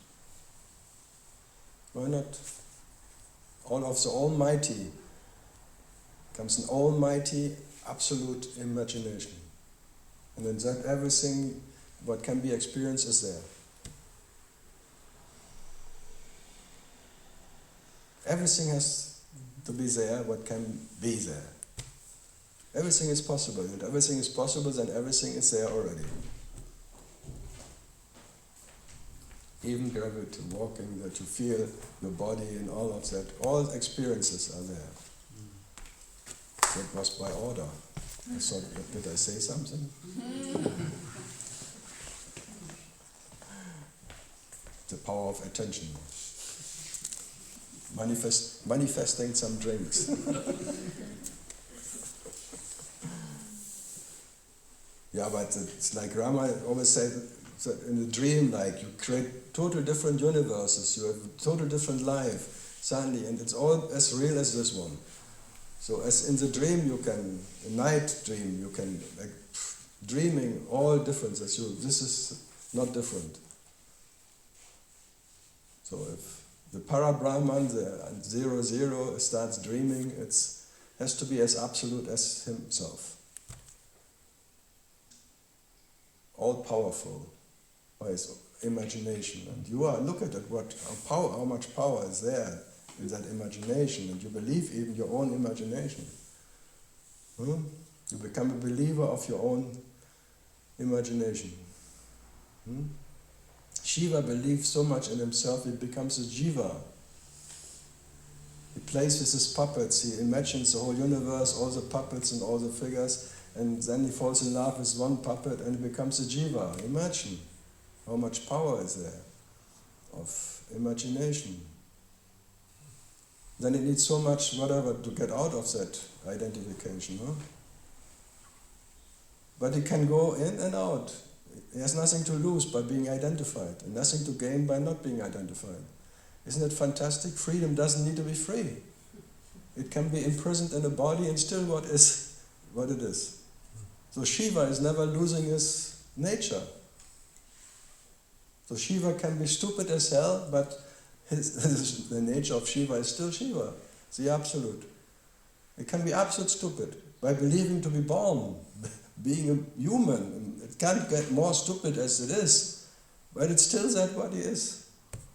[SPEAKER 1] Why not? All of the Almighty comes an almighty, absolute imagination. And in that everything what can be experienced is there. Everything has to be there, what can be there. Everything is possible, and everything is possible, then everything is there already. Even gravity, walking, that you feel your body and all of that, all experiences are there. That was by order. I thought, did I say something? The power of attention. Manifesting some drinks. Yeah, but it's like Rama always said, that in a dream, like you create total different universes, you have a total different life, suddenly, and it's all as real as this one. So as in the dream you can, a night dream, you can, like, dreaming all differences, this is not different. So if the para-Brahman, the 0, starts dreaming, it has to be as absolute as himself. All powerful by his imagination. And you are, look at it, how much power is there in that imagination, and you believe even your own imagination. You become a believer of your own imagination. Shiva believes so much in himself, he becomes a jiva. He plays with his puppets, he imagines the whole universe, all the puppets and all the figures, and then he falls in love with one puppet and he becomes a jiva. Imagine how much power is there of imagination. Then it needs so much whatever to get out of that identification. But he can go in and out. He has nothing to lose by being identified and nothing to gain by not being identified. Isn't it fantastic? Freedom doesn't need to be free. It can be imprisoned in a body and still what it is. So Shiva is never losing his nature. So Shiva can be stupid as hell, but the nature of Shiva is still Shiva, the absolute. It can be absolute stupid by believing to be born, being a human. It can't get more stupid as it is, but it's still that what he is.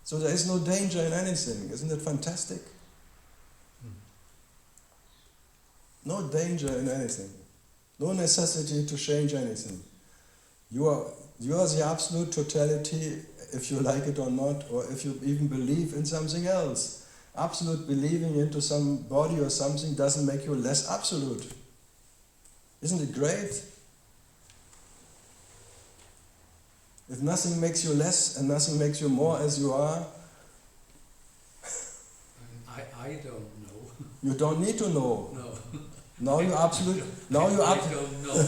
[SPEAKER 1] So there is no danger in anything. Isn't it fantastic? No danger in anything. No necessity to change anything. You are the absolute totality, if you like it or not, or if you even believe in something else. Absolute believing into some body or something doesn't make you less absolute. Isn't it great? If nothing makes you less and nothing makes you more as you are,
[SPEAKER 3] I don't know.
[SPEAKER 1] you don't need to know.
[SPEAKER 3] No.
[SPEAKER 1] Now you're absolute. Now you're
[SPEAKER 3] I
[SPEAKER 1] absolute.
[SPEAKER 3] don't know.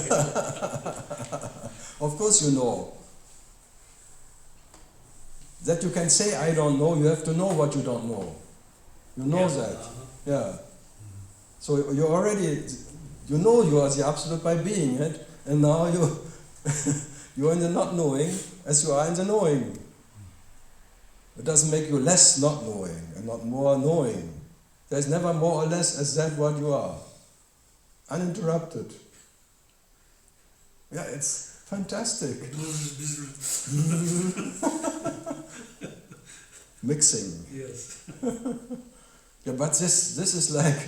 [SPEAKER 1] Of course you know. That you can say I don't know, you have to know what you don't know. You know that. Yeah. So you already, you know you are the absolute by being it, and now you're in the not knowing as you are in the knowing. It doesn't make you less not knowing and not more knowing. There's never more or less as that what you are. Uninterrupted. Yeah, it's fantastic. Mixing.
[SPEAKER 3] Yes.
[SPEAKER 1] Yeah, but this is like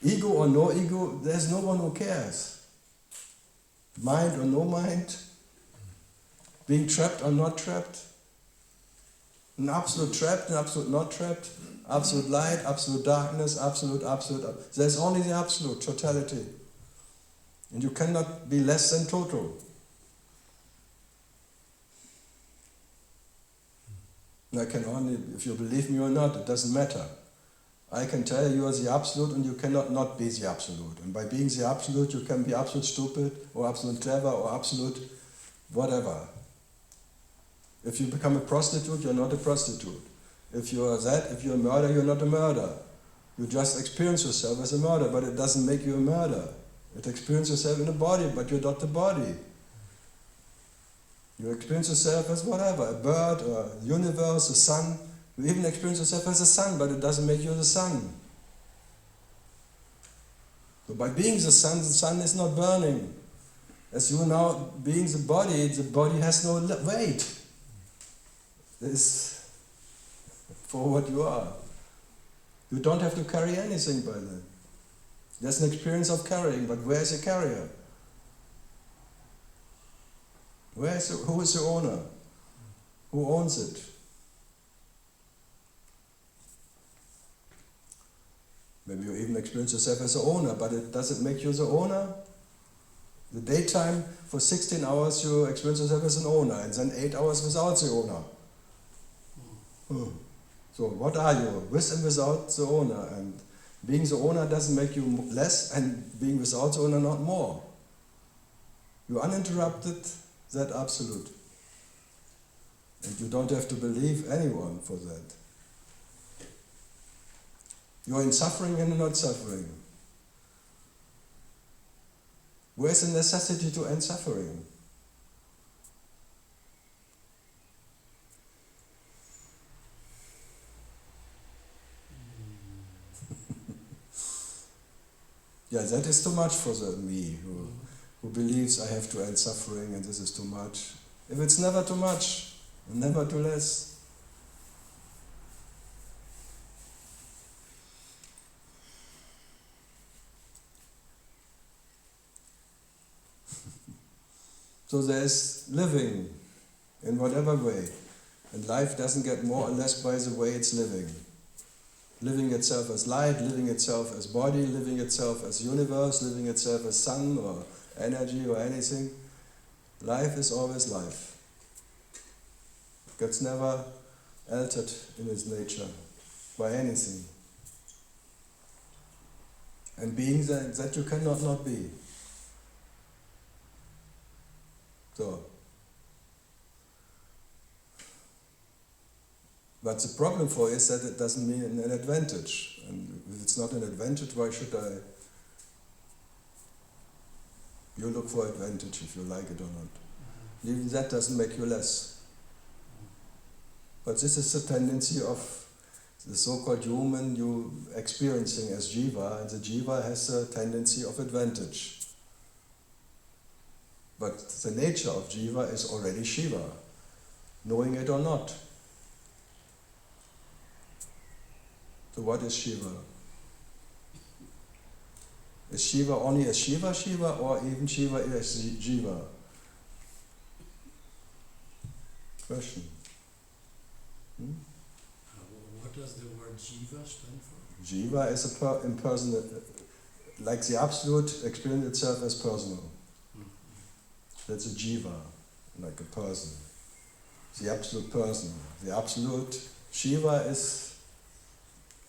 [SPEAKER 1] ego or no ego, there's no one who cares. Mind or no mind, being trapped or not trapped, an absolute trapped, an absolute not trapped, absolute light, absolute darkness, absolute. There's only the absolute totality. And you cannot be less than total. And I can only, if you believe me or not, it doesn't matter. I can tell you are the absolute and you cannot not be the absolute. And by being the absolute, you can be absolute stupid or absolute clever or absolute whatever. If you become a prostitute, you're not a prostitute. If you are that, if you're a murderer, you're not a murderer. You just experience yourself as a murderer, but it doesn't make you a murderer. You experience yourself in a body, but you're not the body. You experience yourself as whatever, a bird, or a universe, a sun. You even experience yourself as a sun, but it doesn't make you the sun. So by being the sun is not burning. As you now being the body has no weight. It is for what you are. You don't have to carry anything by then. There's an experience of carrying, but where is the carrier? Who is the owner? Who owns it? Maybe you even experience yourself as the owner, but it doesn't make you the owner. The daytime, for 16 hours you experience yourself as an owner, and then 8 hours without the owner. So what are you? With and without the owner. And being the owner doesn't make you less, and being without the owner not more. You're uninterrupted, that absolute. And you don't have to believe anyone for that. You're in suffering and not suffering. Where's the necessity to end suffering? Yeah, that is too much for me who believes I have to end suffering and this is too much. If it's never too much, and never too less. So there's living in whatever way, and life doesn't get more or less by the way it's living. Living itself as light, living itself as body, living itself as universe, living itself as sun or energy or anything. Life is always life. It gets never altered in its nature by anything. And being that you cannot not be. So, but the problem for it is that it doesn't mean an advantage. And if it's not an advantage, why should I? You look for advantage if you like it or not. Even that doesn't make you less. But this is the tendency of the so-called human you experiencing as jiva, and the jiva has a tendency of advantage. But the nature of jiva is already Shiva, knowing it or not. So what is Shiva? Is Shiva only a Shiva or even Shiva is Jiva? Question.
[SPEAKER 3] What does the word Jiva stand for?
[SPEAKER 1] Jiva is a impersonal, like the absolute experience itself as personal. That's a Jiva, like a person. The absolute person. The absolute Shiva is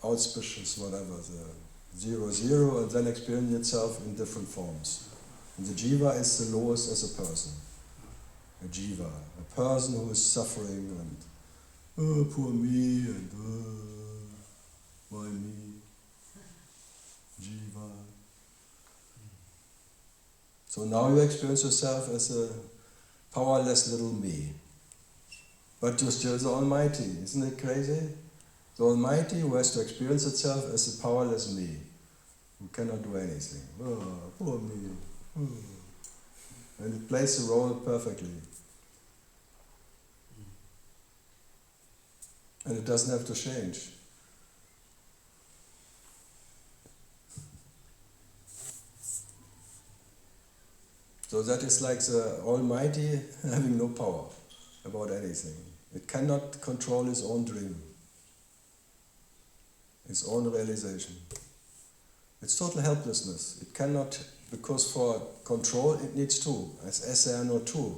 [SPEAKER 1] auspicious, whatever, the 0, and then experience itself in different forms. And the Jiva is the lowest as a person. A Jiva, a person who is suffering and, oh, poor me, and why me? Jiva. So now you experience yourself as a powerless little me. But you're still the Almighty, isn't it crazy? The Almighty who has to experience itself as a powerless me, who cannot do anything. Oh, poor me. Oh. And it plays the role perfectly. And it doesn't have to change. So that is like the Almighty having no power about anything. It cannot control its own dream, its own realization. It's total helplessness. It cannot, because for control it needs two. As there are no two,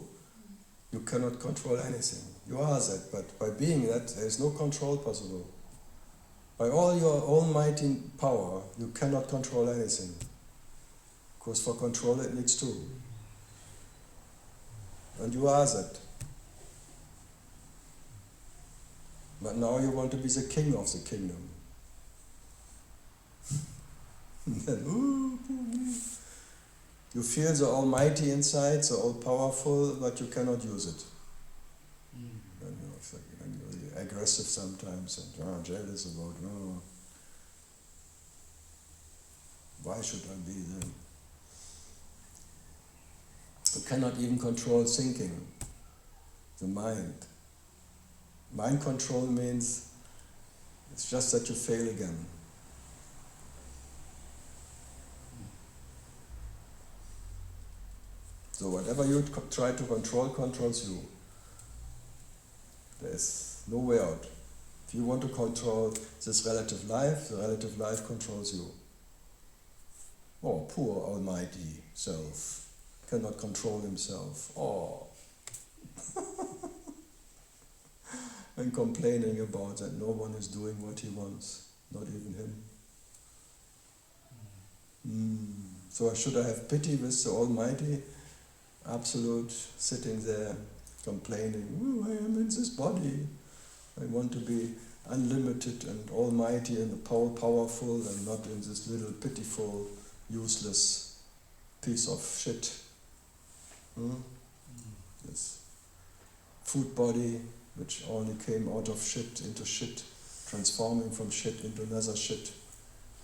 [SPEAKER 1] you cannot control anything. You are that, but by being that, there is no control possible. By all your almighty power, you cannot control anything. Because for control it needs two. And you are that. But now you want to be the king of the kingdom. Then, you feel the almighty inside, the all-powerful, but you cannot use it. Then you're aggressive sometimes and jealous about, why should I be there? You cannot even control thinking, the mind. Mind control means it's just that you fail again. So whatever you try to control, controls you. There's no way out. If you want to control this relative life, the relative life controls you. Oh, poor almighty self cannot control himself. Oh. And complaining about that no one is doing what he wants, not even him. So should I have pity with the Almighty? Absolute, sitting there, complaining, I am in this body. I want to be unlimited and almighty and powerful and not in this little pitiful, useless piece of shit. This food body, which only came out of shit into shit, transforming from shit into another shit.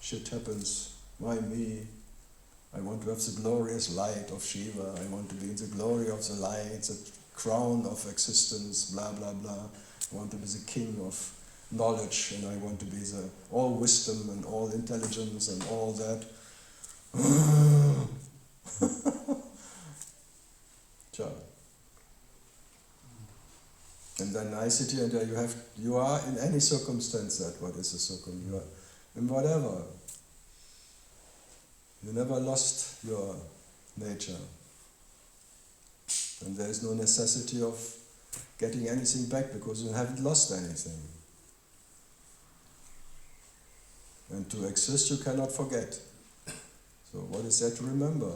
[SPEAKER 1] Shit happens. Why me? I want to have the glorious light of Shiva. I want to be in the glory of the light, the crown of existence, blah, blah, blah. I want to be the king of knowledge, and I want to be the all wisdom and all intelligence and all that. And then nicety, and you are in any circumstance that, what is a circumstance? You are in whatever. You never lost your nature. And there is no necessity of getting anything back because you haven't lost anything. And to exist you cannot forget. So what is there to remember?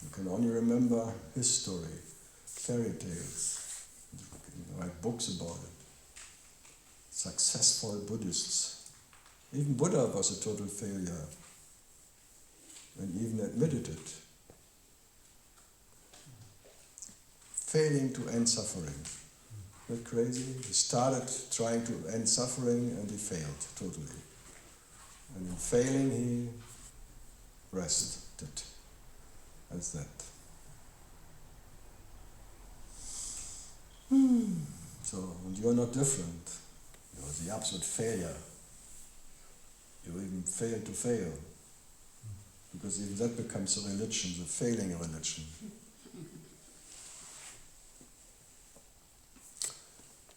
[SPEAKER 1] You can only remember history, fairy tales. You can write books about it. Successful Buddhists. Even Buddha was a total failure, and even admitted it. Failing to end suffering. Isn't that crazy? He started trying to end suffering and he failed totally. And in failing he rested. That's that. So, and you're not different. or the absolute failure. You even fail to fail. Because even that becomes a religion, the failing religion.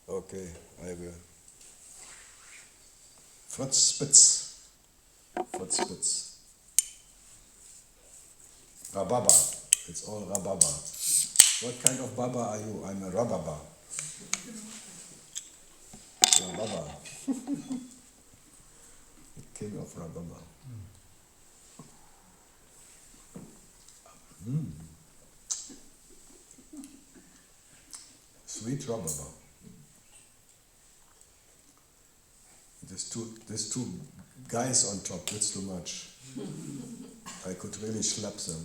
[SPEAKER 1] Okay, I will. Fritz Spitz. Fritz Spitz. Rababa. It's all rababa. What kind of baba are you? I'm a rababa. Rababa. The king of rababa. Sweet rababa. There's two guys on top, that's too much. I could really slap them.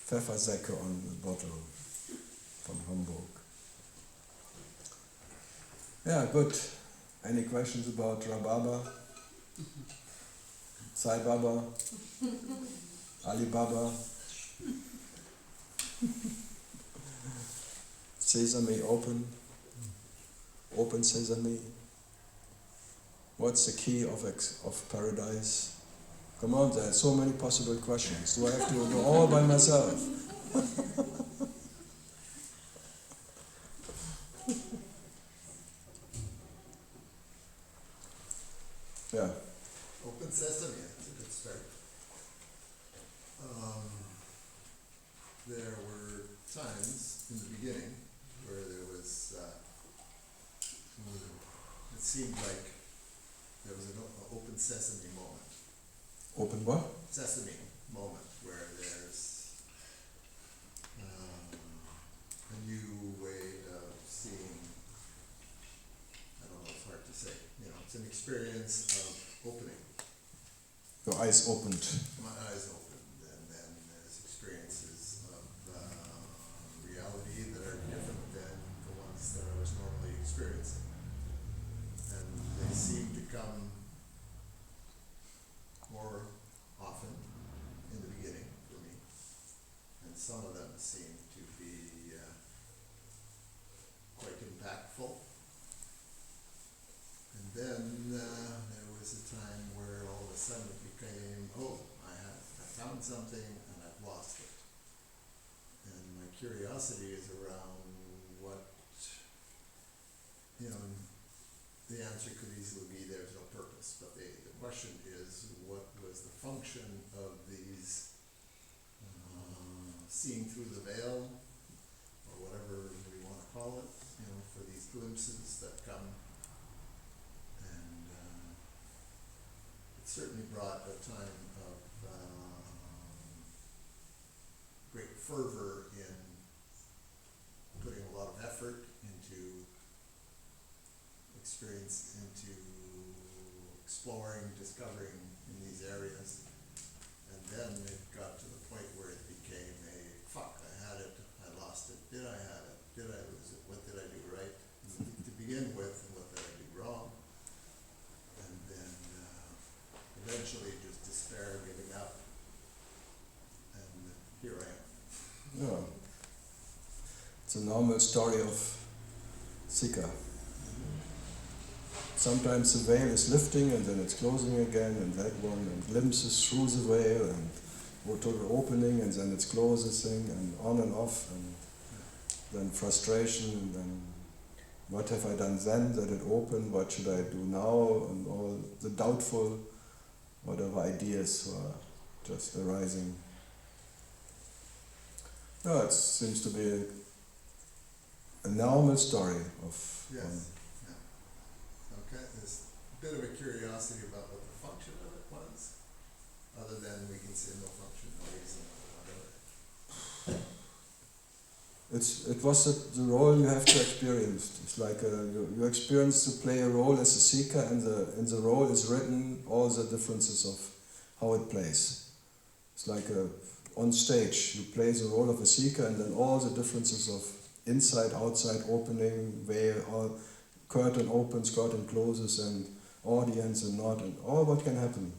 [SPEAKER 1] Pfeffersäcke on the bottle from Hamburg. Yeah, good. Any questions about Rababa? Sai Baba? Alibaba? Sesame open? Open sesame? What's the key of paradise? Come on, there are so many possible questions. Do I have to go all by myself? Yeah.
[SPEAKER 7] Open sesame, that's a good start. There were times in the beginning where there was, it seemed like there was an open sesame moment.
[SPEAKER 1] Open what?
[SPEAKER 7] Sesame moment where there's a new way of seeing, I don't know, it's hard to say, it's an experience of opening.
[SPEAKER 1] Your eyes opened.
[SPEAKER 7] My eyes opened, and then there's experiences of reality that are different than the ones that I was normally experiencing. And they seem to come more often in the beginning for me. And some of them seem to be quite impactful. And then there was a time where all of a sudden it became, I found something and I've lost it. And my curiosity is around what, the answer could easily be there's no purpose, but the question is what was the function of these seeing through the veil, or whatever we want to call it, for these glimpses that come. And it certainly brought a time of great fervor in putting a lot of effort into experience, into exploring, discovering in these areas. And then it got to the point where it became I had it, I lost it, did I have it, did I lose it, what did I do right to begin with, and what did I do wrong? And then eventually just despair, giving up, and here I am.
[SPEAKER 1] Yeah. It's a normal story of seeker. Sometimes the veil is lifting and then it's closing again, and that one, and glimpses through the veil and go to the opening and then it's closing, and on and off, and then frustration, and then what have I done then that it opened, what should I do now, and all the doubtful whatever ideas were just arising. No, it seems to be a normal story of
[SPEAKER 7] Yes. Okay, there's a bit of a curiosity about what the function of it was, other than we can say no function, no reason, or whatever.
[SPEAKER 1] It was the role you have to experience. It's like you experience to play a role as a seeker, and in the role is written all the differences of how it plays. It's like on stage, you play the role of a seeker, and then all the differences of inside, outside, opening, veil, all, curtain opens, curtain closes, and audience and not, and all what can happen.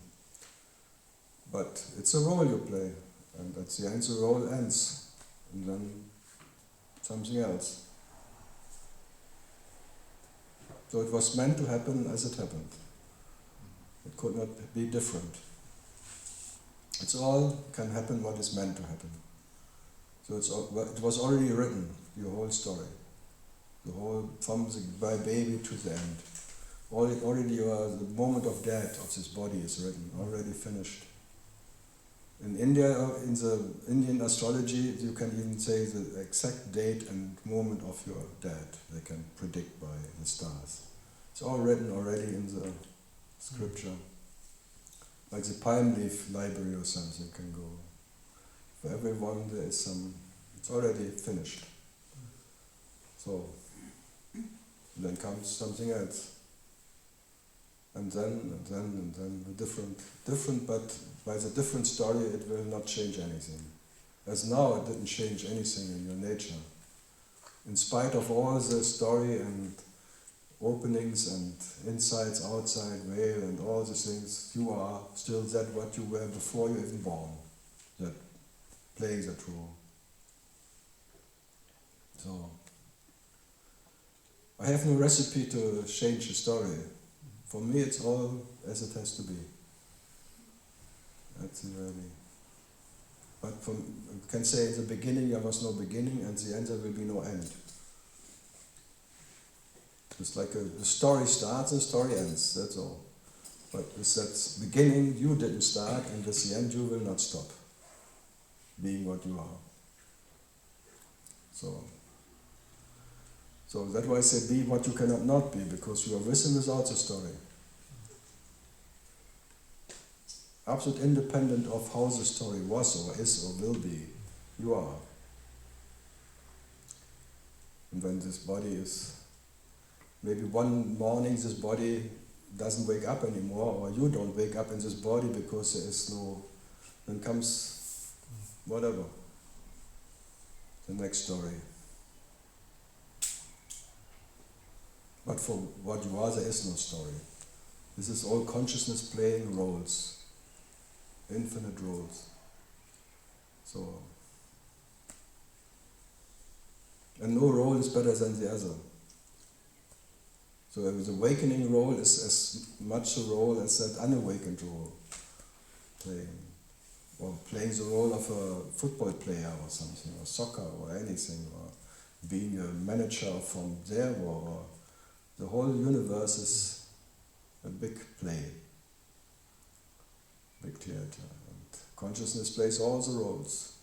[SPEAKER 1] But it's a role you play, and at the end the role ends, and then something else. So it was meant to happen as it happened. It could not be different. It's all can happen what is meant to happen. So it was already written, your whole story. The whole, from the by baby to the end. Already the moment of death of this body is written, already finished. In India, in the Indian astrology, you can even say the exact date and moment of your death. They can predict by the stars. It's all written already in the scripture. Like the palm leaf library or something can go. For everyone there is some, it's already finished. So, then comes something else. And then the different, but by the different story it will not change anything. As now it didn't change anything in your nature. In spite of all the story and openings and insides, outside, veil and all the things, you are still that what you were before you even born. That playing that role. So I have no recipe to change the story. For me it's all as it has to be. That's really. But you can say in the beginning there was no beginning and the end there will be no end. It's like the story starts and story ends, that's all. But with that beginning you didn't start and with the end you will not stop being what you are. So that's why I say be what you cannot not be, because you are with and without the story. Absolute independent of how the story was or is or will be, you are. And when this body is, maybe one morning this body doesn't wake up anymore, or you don't wake up in this body because there is no, then comes whatever, the next story. But for what you are, there is no story. This is all consciousness playing roles, infinite roles. So, and no role is better than the other. So the awakening role is as much a role as that unawakened role, playing the role of a football player or something, or soccer or anything, or being a manager from there, or the whole universe is a big play, big theater, and consciousness plays all the roles.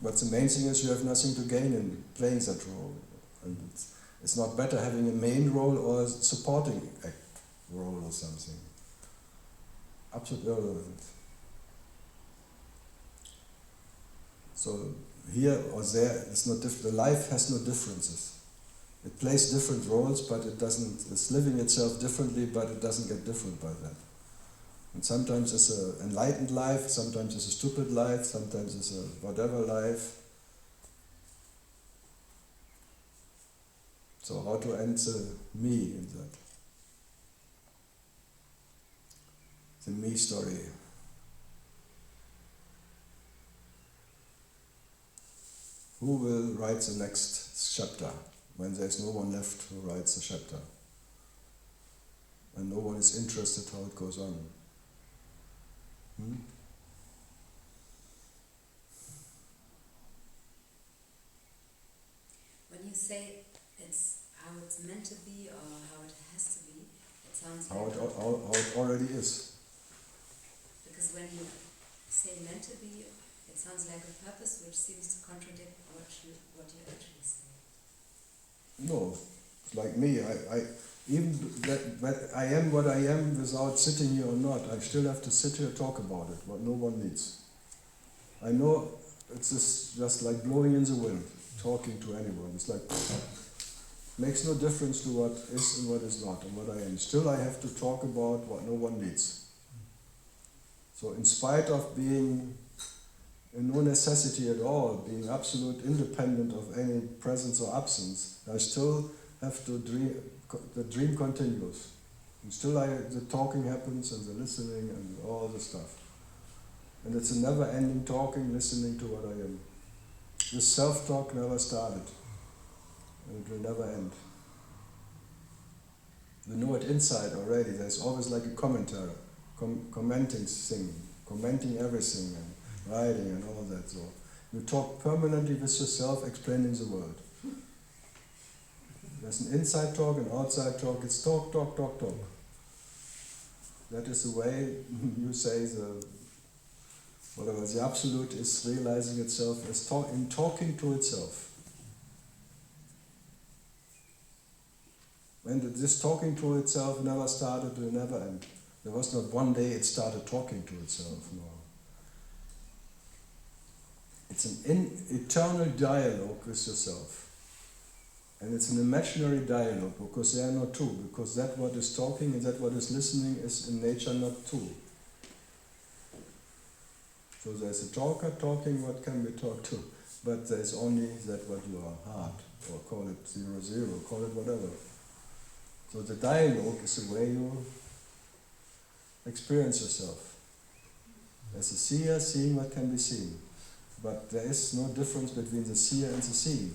[SPEAKER 1] But the main thing is you have nothing to gain in playing that role. And it's not better having a main role or a supporting act role or something. Absolutely irrelevant. So here or there, it's not the life has no differences. It plays different roles, but it doesn't. It's living itself differently, but it doesn't get different by that. And sometimes it's an enlightened life, sometimes it's a stupid life, sometimes it's a whatever life. So how to answer me in that? The me story. Who will write the next chapter when there's no one left who writes the chapter? And no one is interested how it goes on.
[SPEAKER 5] When you say it's how it's meant to be or how it has to be, it sounds
[SPEAKER 1] How
[SPEAKER 5] like...
[SPEAKER 1] it already is.
[SPEAKER 5] Because when you say meant to be, it sounds like a purpose which seems to contradict what you actually say.
[SPEAKER 1] No, it's like me. I even that I am what I am without sitting here or not. I still have to sit here and talk about it, what no one needs. I know it's just like blowing in the wind, talking to anyone. It's like makes no difference to what is and what is not and what I am. Still I have to talk about what no one needs. So in spite of being in no necessity at all, being absolute independent of any presence or absence, I still have to dream, the dream continues. And still the talking happens and the listening and all the stuff. And it's a never-ending talking, listening to what I am. This self-talk never started. and it will never end. You know it inside already. There's always like a commentator, commenting thing, commenting everything and writing and all that. So you talk permanently with yourself, explaining the world. There's an inside talk and outside talk. It's talk, talk, talk, talk. That is the way you say the absolute is realizing itself as talking to itself. And this talking to itself never started, will never end. There was not one day it started talking to itself, no. It's an eternal dialogue with yourself. And it's an imaginary dialogue, because they are not two, because that what is talking and that what is listening is in nature not two. So there's a talker talking what can be talked to, but there's only that what you are, heart, or call it 0, call it whatever. So the dialogue is the way you experience yourself. As a seer, seeing what can be seen. But there is no difference between the seer and the seeing.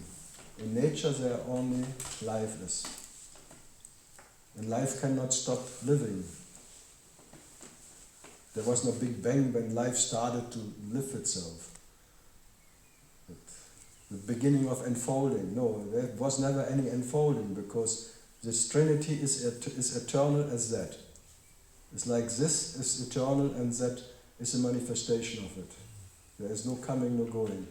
[SPEAKER 1] In nature there only life is. And life cannot stop living. There was no Big Bang when life started to live itself. The beginning of unfolding. No, there was never any unfolding, because this Trinity is eternal as that. It's like this is eternal and that is a manifestation of it. There is no coming, no going.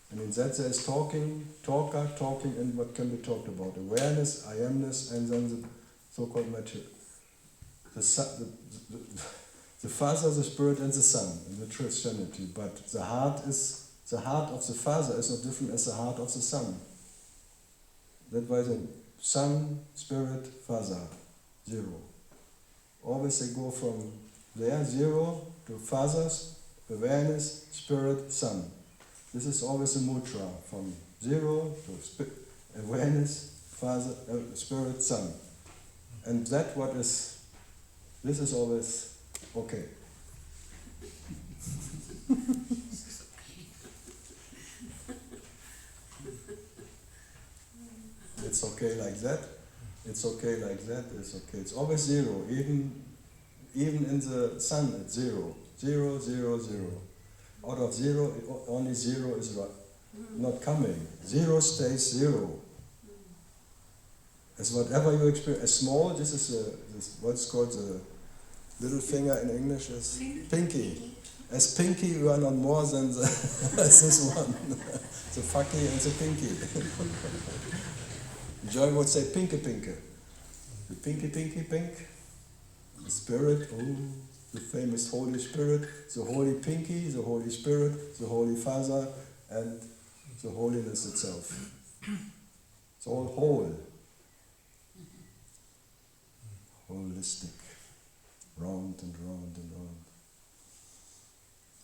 [SPEAKER 1] And in that there is talking, and what can be talked about. Awareness, I amness, and then the so-called material. The Father, the Spirit, and the Son in the Christianity. But the heart of the Father is not different as the heart of the Son. That's why the Son, Spirit, Father, 0. Always they go from there, 0, to Father's, awareness, Spirit, Son. This is always a mudra, from 0 to awareness, Father, Spirit, Son. And that what is, this is always okay. It's okay like that, it's okay like that, it's okay. It's always 0, even in the sun it's 0. 0, 0, 0. Out of 0, only 0 is not coming. 0 stays 0. As whatever you experience, as small, this is what's called the little finger in English is pinky. As pinky, you are not more than this one. The fucky and the pinky. Joy would say pinky. The pinky, pink. The Spirit, the famous Holy Spirit, the Holy Pinky, the Holy Spirit, the Holy Father, and the holiness itself. It's all whole. Holistic. Round and round and round.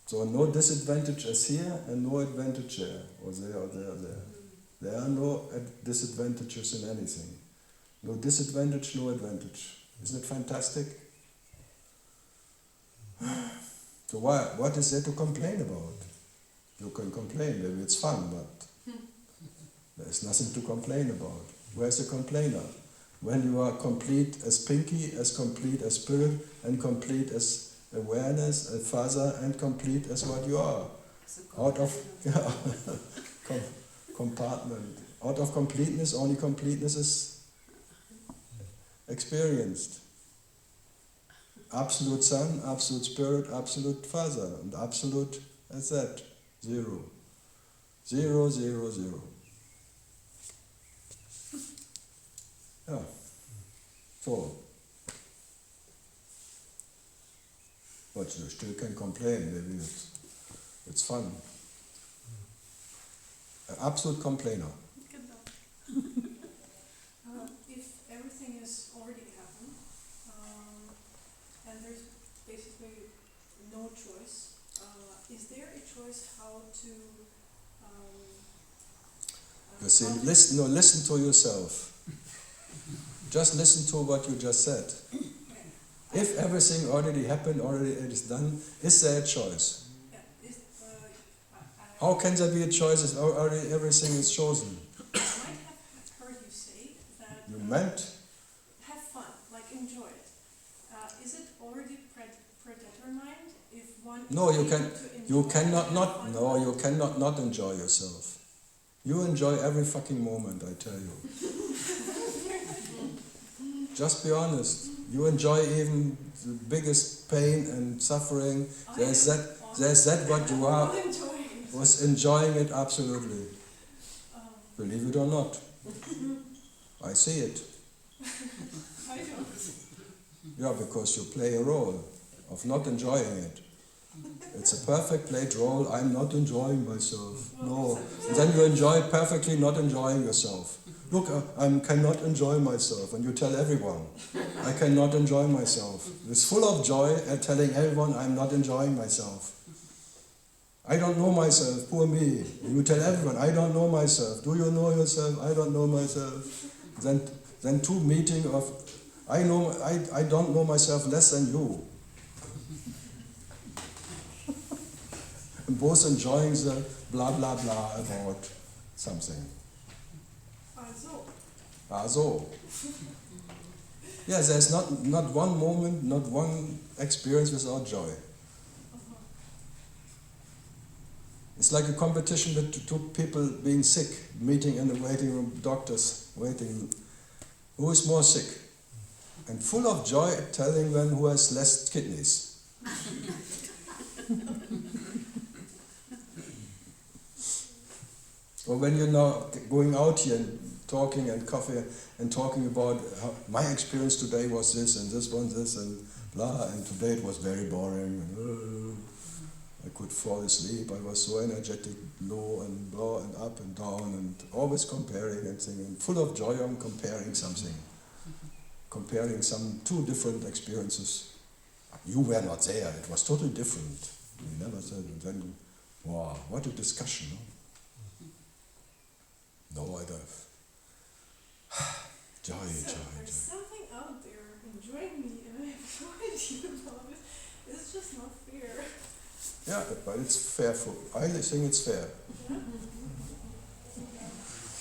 [SPEAKER 1] So no disadvantage as here and no advantage there, or there, or there, or there. There are no disadvantages in anything. No disadvantage, no advantage. Isn't it fantastic? So what is there to complain about? You can complain, maybe it's fun, but there's nothing to complain about. Where's the complainer? When you are complete as pinky, as complete as spirit, and complete as awareness, as father, and complete as what you are. Out of compartment. Out of completeness, only completeness is experienced. Absolute Son, Absolute Spirit, Absolute Father, and Absolute as that. 0. 0, 0, 0. Yeah. So. But you still can complain, maybe it's fun. An absolute complainer.
[SPEAKER 8] If everything is already happened, and there's basically no choice, is there a choice how to...
[SPEAKER 1] you see, listen to yourself. Just listen to what you just said. If everything already happened, already it is done, is there a choice?
[SPEAKER 8] I
[SPEAKER 1] How can there be a choice if already everything is chosen?
[SPEAKER 8] might have heard you
[SPEAKER 1] meant?
[SPEAKER 8] have fun, like enjoy it. Is it already predetermined if one
[SPEAKER 1] No,
[SPEAKER 8] is
[SPEAKER 1] you
[SPEAKER 8] able
[SPEAKER 1] can.
[SPEAKER 8] to enjoy
[SPEAKER 1] You
[SPEAKER 8] and
[SPEAKER 1] cannot
[SPEAKER 8] have
[SPEAKER 1] not.
[SPEAKER 8] fun
[SPEAKER 1] No,
[SPEAKER 8] with
[SPEAKER 1] you
[SPEAKER 8] it?
[SPEAKER 1] cannot not enjoy yourself. You enjoy every fucking moment, I tell you. Just be honest. You enjoy even the biggest pain and suffering. There's that what you are. Was enjoying it absolutely. Believe it or not. I see it.
[SPEAKER 8] I don't.
[SPEAKER 1] Yeah, because you play a role of not enjoying it. It's a perfect played role. I'm not enjoying myself. No. And then you enjoy perfectly not enjoying yourself. Look, I cannot enjoy myself. And you tell everyone, I cannot enjoy myself. It's full of joy at telling everyone I'm not enjoying myself. I don't know myself, poor me. You tell everyone, I don't know myself. Do you know yourself? I don't know myself. Then two meeting of, I don't know myself less than you. And both enjoying the blah blah blah about something. So. Yeah, there's not one moment, not one experience without joy. It's like a competition with two people being sick, meeting in the waiting room, doctors waiting. Who is more sick? And full of joy telling them who has less kidneys. Or when you're now going out here and talking and coffee and talking about how my experience today was this and this one this and blah, and today it was very boring. And, I could fall asleep, I was so energetic, low and blah and up and down and always comparing and thinking, full of joy on comparing something. Comparing some two different experiences. You were not there, it was totally different. You never said, and then, wow, what a discussion. No, I don't. Joy.
[SPEAKER 8] There's something out there enjoying me and I have no idea about it. It's just not fair.
[SPEAKER 1] Yeah, but it's fair I think it's fair.
[SPEAKER 8] Yeah?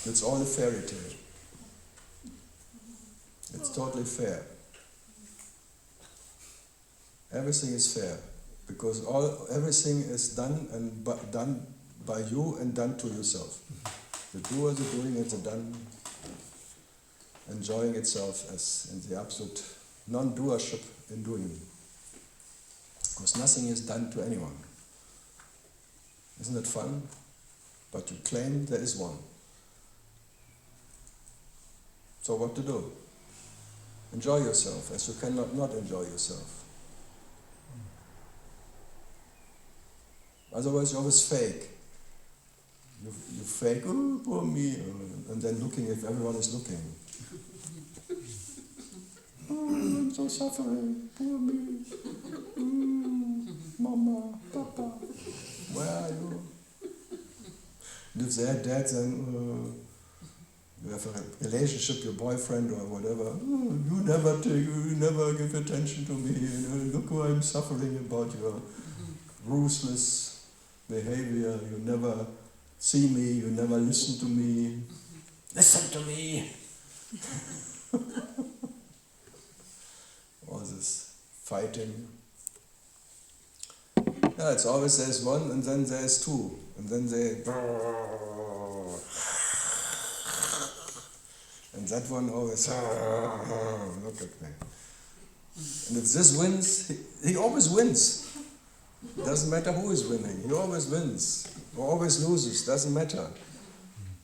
[SPEAKER 1] It's all a fairy tale. It's totally fair. Everything is fair. Because everything is done by you and done to yourself. The doer, the doing, and the done, enjoying itself as in the absolute non-doership in doing. Because nothing is done to anyone. Isn't it fun? But you claim there is one. So what to do? Enjoy yourself as you cannot not enjoy yourself. Otherwise you're always fake. You fake, oh, poor me, and then looking if everyone is looking. Oh, I'm so suffering, poor me. Mama, Papa, where are you? And if they're dead, then you have a relationship, your boyfriend or whatever. Oh, you never give attention to me. Look who I'm suffering about your ruthless behavior. You never see me, you never listen to me. Listen to me! All this fighting. Yeah, it's always there's one and then there's two. And then they... And that one always... Look at me. And if this wins, he always wins. Doesn't matter who is winning, he always wins. Or always loses, doesn't matter.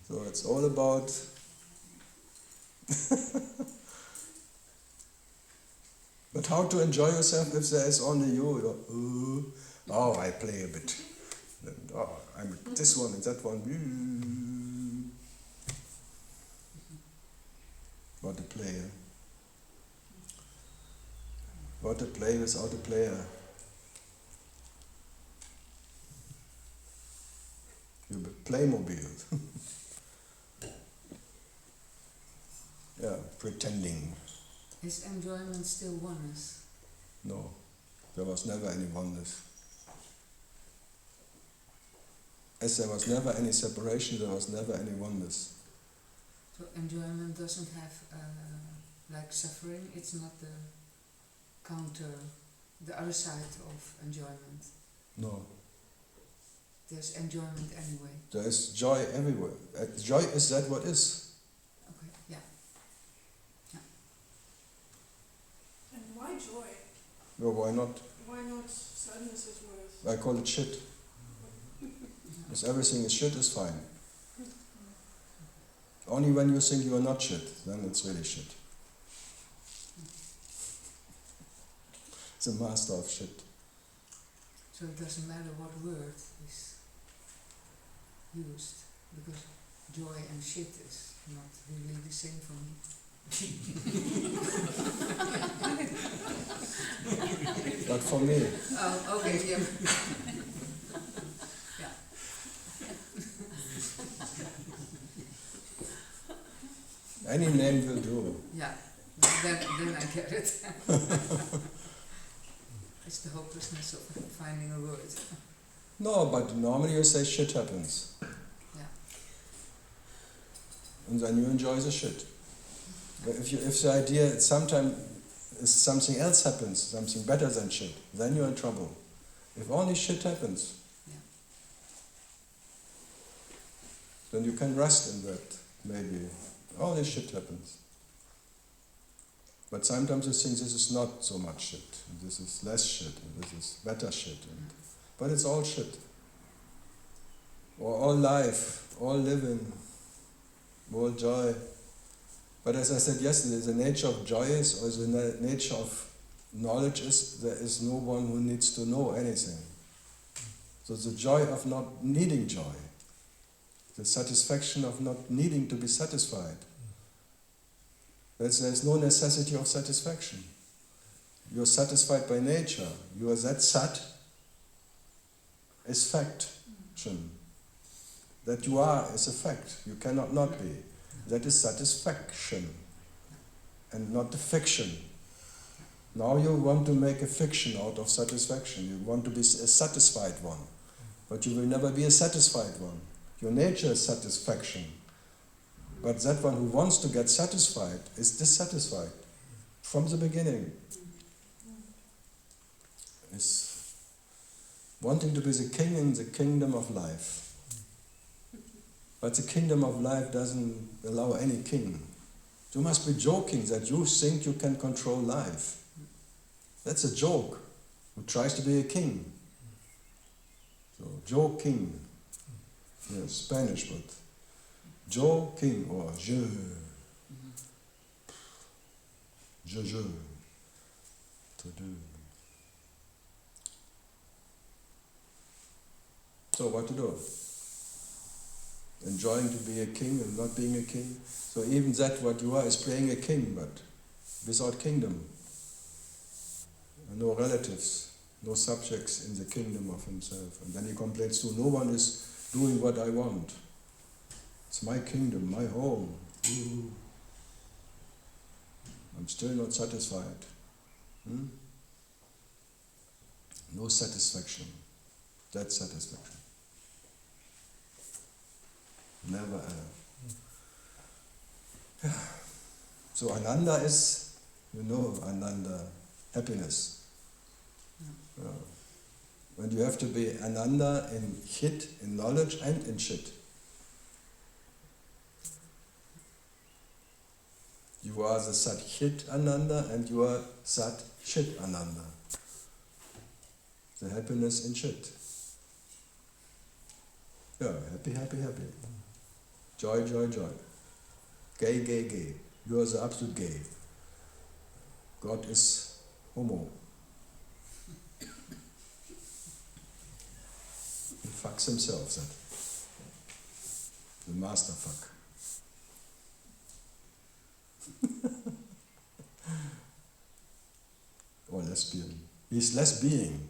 [SPEAKER 1] So it's all about... But how to enjoy yourself if there is only you? Oh, I play a bit. And, oh, I'm this one and that one. What a player. What a play without a player. You're Playmobil. Yeah, pretending.
[SPEAKER 4] Is enjoyment still oneness?
[SPEAKER 1] No, there was never any oneness. As there was never any separation, there was never any oneness.
[SPEAKER 9] So enjoyment doesn't have like suffering. It's not the other side of enjoyment.
[SPEAKER 1] No.
[SPEAKER 9] There's enjoyment anyway.
[SPEAKER 1] There is joy everywhere. Joy is that what is.
[SPEAKER 9] Okay, yeah.
[SPEAKER 8] And why joy?
[SPEAKER 1] No, why not?
[SPEAKER 8] Why not sadness as well?
[SPEAKER 1] I call it shit. Because everything is shit is fine. Only when you think you are not shit, then it's really shit. It's a master of shit.
[SPEAKER 9] So it doesn't matter what word is used, because joy and shit is not really the same for me.
[SPEAKER 1] But for me,
[SPEAKER 9] Oh, okay, yeah.
[SPEAKER 1] any name will do.
[SPEAKER 9] Yeah, then I get it. It's the hopelessness of finding a word.
[SPEAKER 1] No, but normally you say shit happens.
[SPEAKER 9] Yeah.
[SPEAKER 1] And then you enjoy the shit. But if the idea sometimes is something else happens, something better than shit, then you're in trouble. If only shit happens,
[SPEAKER 9] Yeah.
[SPEAKER 1] then you can rest in that, maybe. Only shit happens. But sometimes you think this is not so much shit, and this is less shit, and this is better shit. But it's all shit. Or all life, all living, all joy. But as I said yesterday, the nature of joy is, or the nature of knowledge is, there is no one who needs to know anything. So the joy of not needing joy, the satisfaction of not needing to be satisfied, there's no necessity of satisfaction. You're satisfied by nature. You are that sat is faction. That you are is a fact. You cannot not be. That is satisfaction and not the fiction. Now you want to make a fiction out of satisfaction. You want to be a satisfied one. But you will never be a satisfied one. Your nature is satisfaction. But that one who wants to get satisfied is dissatisfied from the beginning. Is wanting to be the king in the kingdom of life. But the kingdom of life doesn't allow any king. You must be joking that you think you can control life. That's a joke. Who tries to be a king? So, joking. Yeah, Spanish, but joking or je. To do. So what to do? Enjoying to be a king and not being a king. So even that what you are is playing a king, but without kingdom. And no relatives, no subjects in the kingdom of himself. And then he complains too, no one is doing what I want. It's my kingdom, my home. Ooh. I'm still not satisfied. No satisfaction. That's satisfaction. Never ever. So Ananda is, Ananda, happiness. When you have to be Ananda in Chit, in knowledge, and in Chit. You are the Sat Chit Ananda and you are Sat Chit Ananda. The happiness in Chit. Yeah, happy, happy, happy. Joy, joy, joy. Gay, gay, gay. You are the absolute gay. God is homo. He fucks himself, that. The master fuck. Or lesbian. He's lesbian.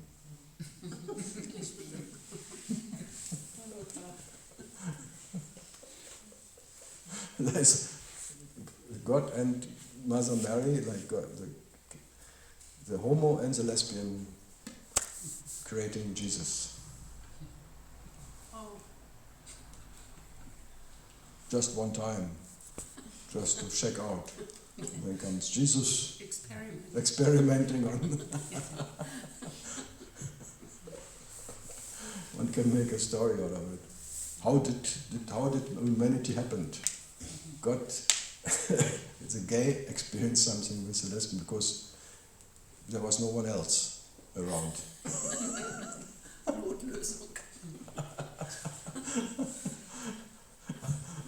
[SPEAKER 1] There's God and Mother Mary, like God, the homo and the lesbian creating Jesus.
[SPEAKER 8] Oh,
[SPEAKER 1] Just one time. just to check out. Then comes Jesus
[SPEAKER 4] Experiment.
[SPEAKER 1] experimenting on. One can make a story out of it. How did humanity happen? God, it's a gay, experienced something with a lesbian because there was no one else around.
[SPEAKER 4] Notlösung.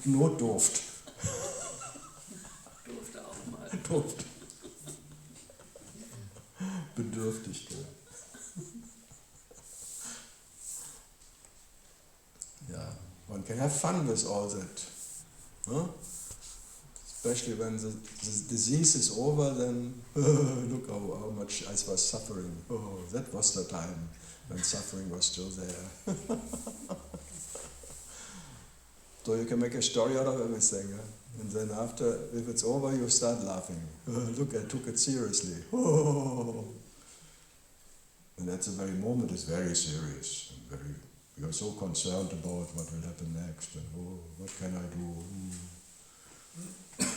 [SPEAKER 1] Notdurft.
[SPEAKER 4] Durfte auch mal.
[SPEAKER 1] Durft. Bedürftigkeit. Yeah, one can have fun with all that. Huh? Especially when the disease is over, then look how much I was suffering. Oh, that was the time when suffering was still there. So you can make a story out of everything. Huh? And then after, if it's over, you start laughing. Look, I took it seriously. Oh. And at the very moment, it's very serious. And very, you're so concerned about what will happen next. And oh, what can I do?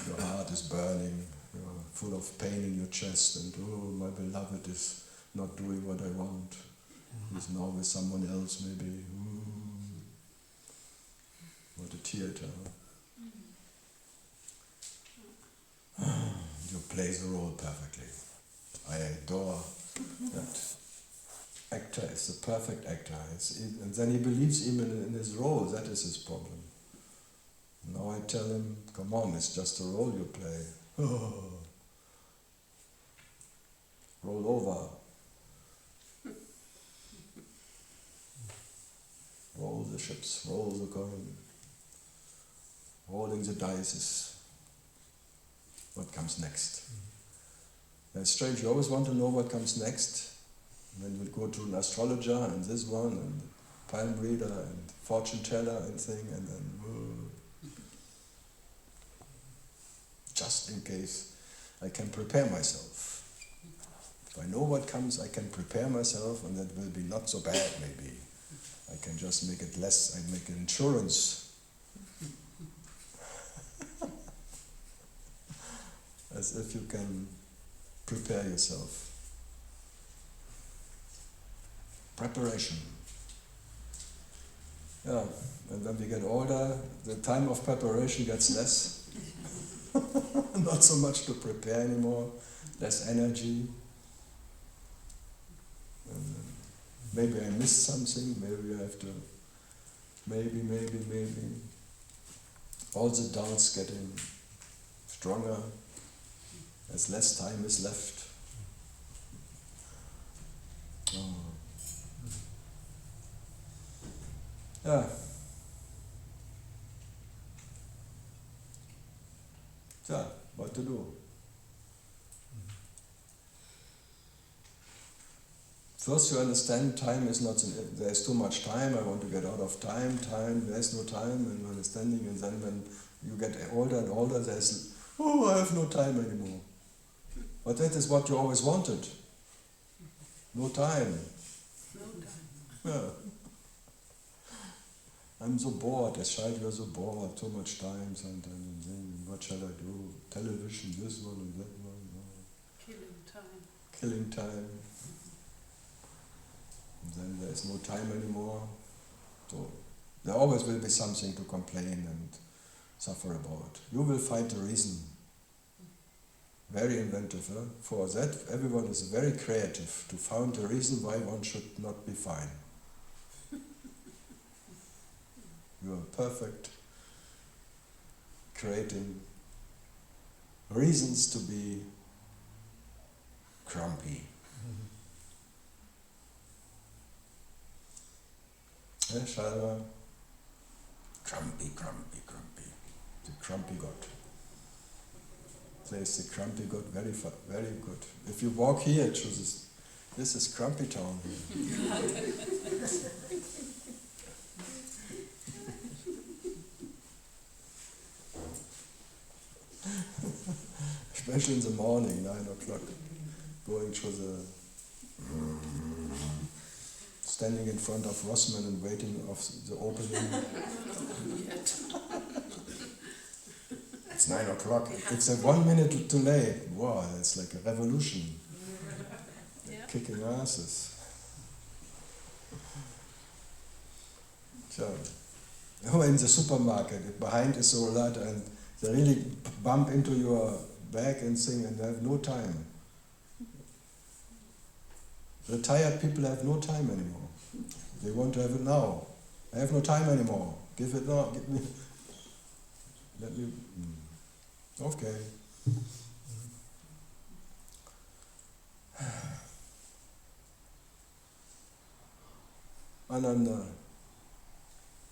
[SPEAKER 1] Your heart is burning. You're full of pain in your chest. And oh, my beloved is not doing what I want. He's now with someone else, maybe. What a theater. You play the role perfectly. I adore that. Actor is the perfect actor. And then he believes even in his role. That is his problem. Now I tell him, come on, it's just a role you play. Roll over. Roll the chips, roll the coin. Rolling the dice is what comes next. It's strange, you always want to know what comes next. And then you go to an astrologer and this one and palm reader and fortune teller and thing and then just in case I can prepare myself. If I know what comes, I can prepare myself and that will be not so bad maybe. I can just make it less, I make an insurance. As if you can prepare yourself. Preparation. Yeah, and when we get older, the time of preparation gets less. Not so much to prepare anymore, less energy. And maybe I missed something, maybe I have to, maybe. All the doubts getting stronger as less time is left. Oh. Yeah. Yeah, what to do? First you understand time is not, there's too much time, I want to get out of time, there's no time, and understanding, and then when you get older and older, there's, oh, I have no time anymore. But that is what you always wanted. No time.
[SPEAKER 4] No time.
[SPEAKER 1] Yeah. I'm so bored, as child you're so bored, too much time, sometimes, and what shall I do? Television, this one and that one. Oh. Killing time. And then there's no time anymore. So there always will be something to complain and suffer about. You will find a reason. Very inventive, huh? For that, everyone is very creative to find a reason why one should not be fine. You are perfect, creating reasons to be grumpy. Shalva, grumpy. The grumpy God. Says the grumpy God very good. If you walk here, it shows this is grumpy town here. Especially in the morning, 9 o'clock, going through the standing in front of Rossmann and waiting of the opening. It's 9 o'clock. It's 1 minute too late. Wow, it's like a revolution.
[SPEAKER 8] Yeah.
[SPEAKER 1] Kicking asses. So, oh, in the supermarket, behind is so lot, and they really bump into your bag and thing, and they have no time. Retired people have no time anymore. They want to have it now. I have no time anymore. Give it now. Give me. Let me. Okay. Ananda.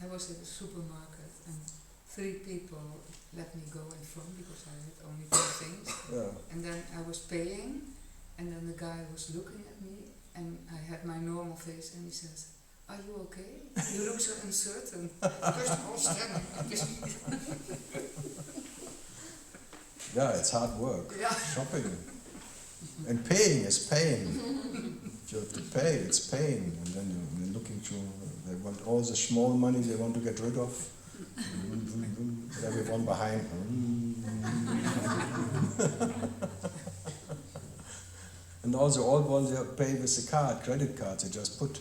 [SPEAKER 9] I was at the supermarket and 3 people let me go in front because I had only 2 things.
[SPEAKER 1] Yeah.
[SPEAKER 9] And then I was paying, and then the guy was looking at me, and I had my normal face, and he says, "Are you okay? You look so uncertain."
[SPEAKER 1] Yeah, it's hard work.
[SPEAKER 9] Yeah.
[SPEAKER 1] Shopping. And paying is pain. If you have to pay, it's pain. And then you're looking to, they want all the small money they want to get rid of. Everyone behind. And all the old ones, they pay with the card, credit cards, they just put.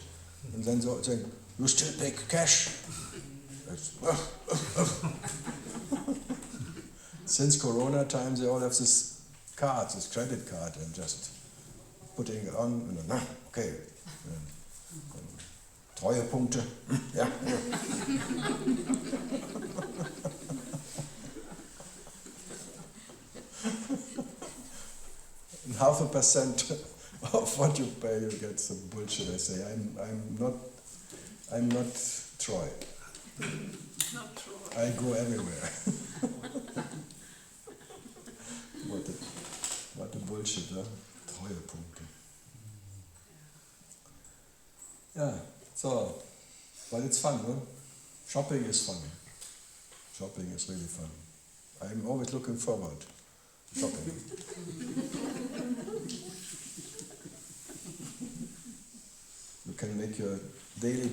[SPEAKER 1] And then they say, "You still pay cash?" Since Corona times, they all have this card, this credit card, and just putting it on, and then, okay. Treuepunkte, yeah. And 0.5% of what you pay, you get some bullshit. I say, I'm not Troy.
[SPEAKER 8] Not true.
[SPEAKER 1] I go everywhere. What a bullshit, huh? Treuepunkte. Yeah, so, but it's fun, no? Shopping is fun. Shopping is really fun. I'm always looking forward to shopping. You can make your daily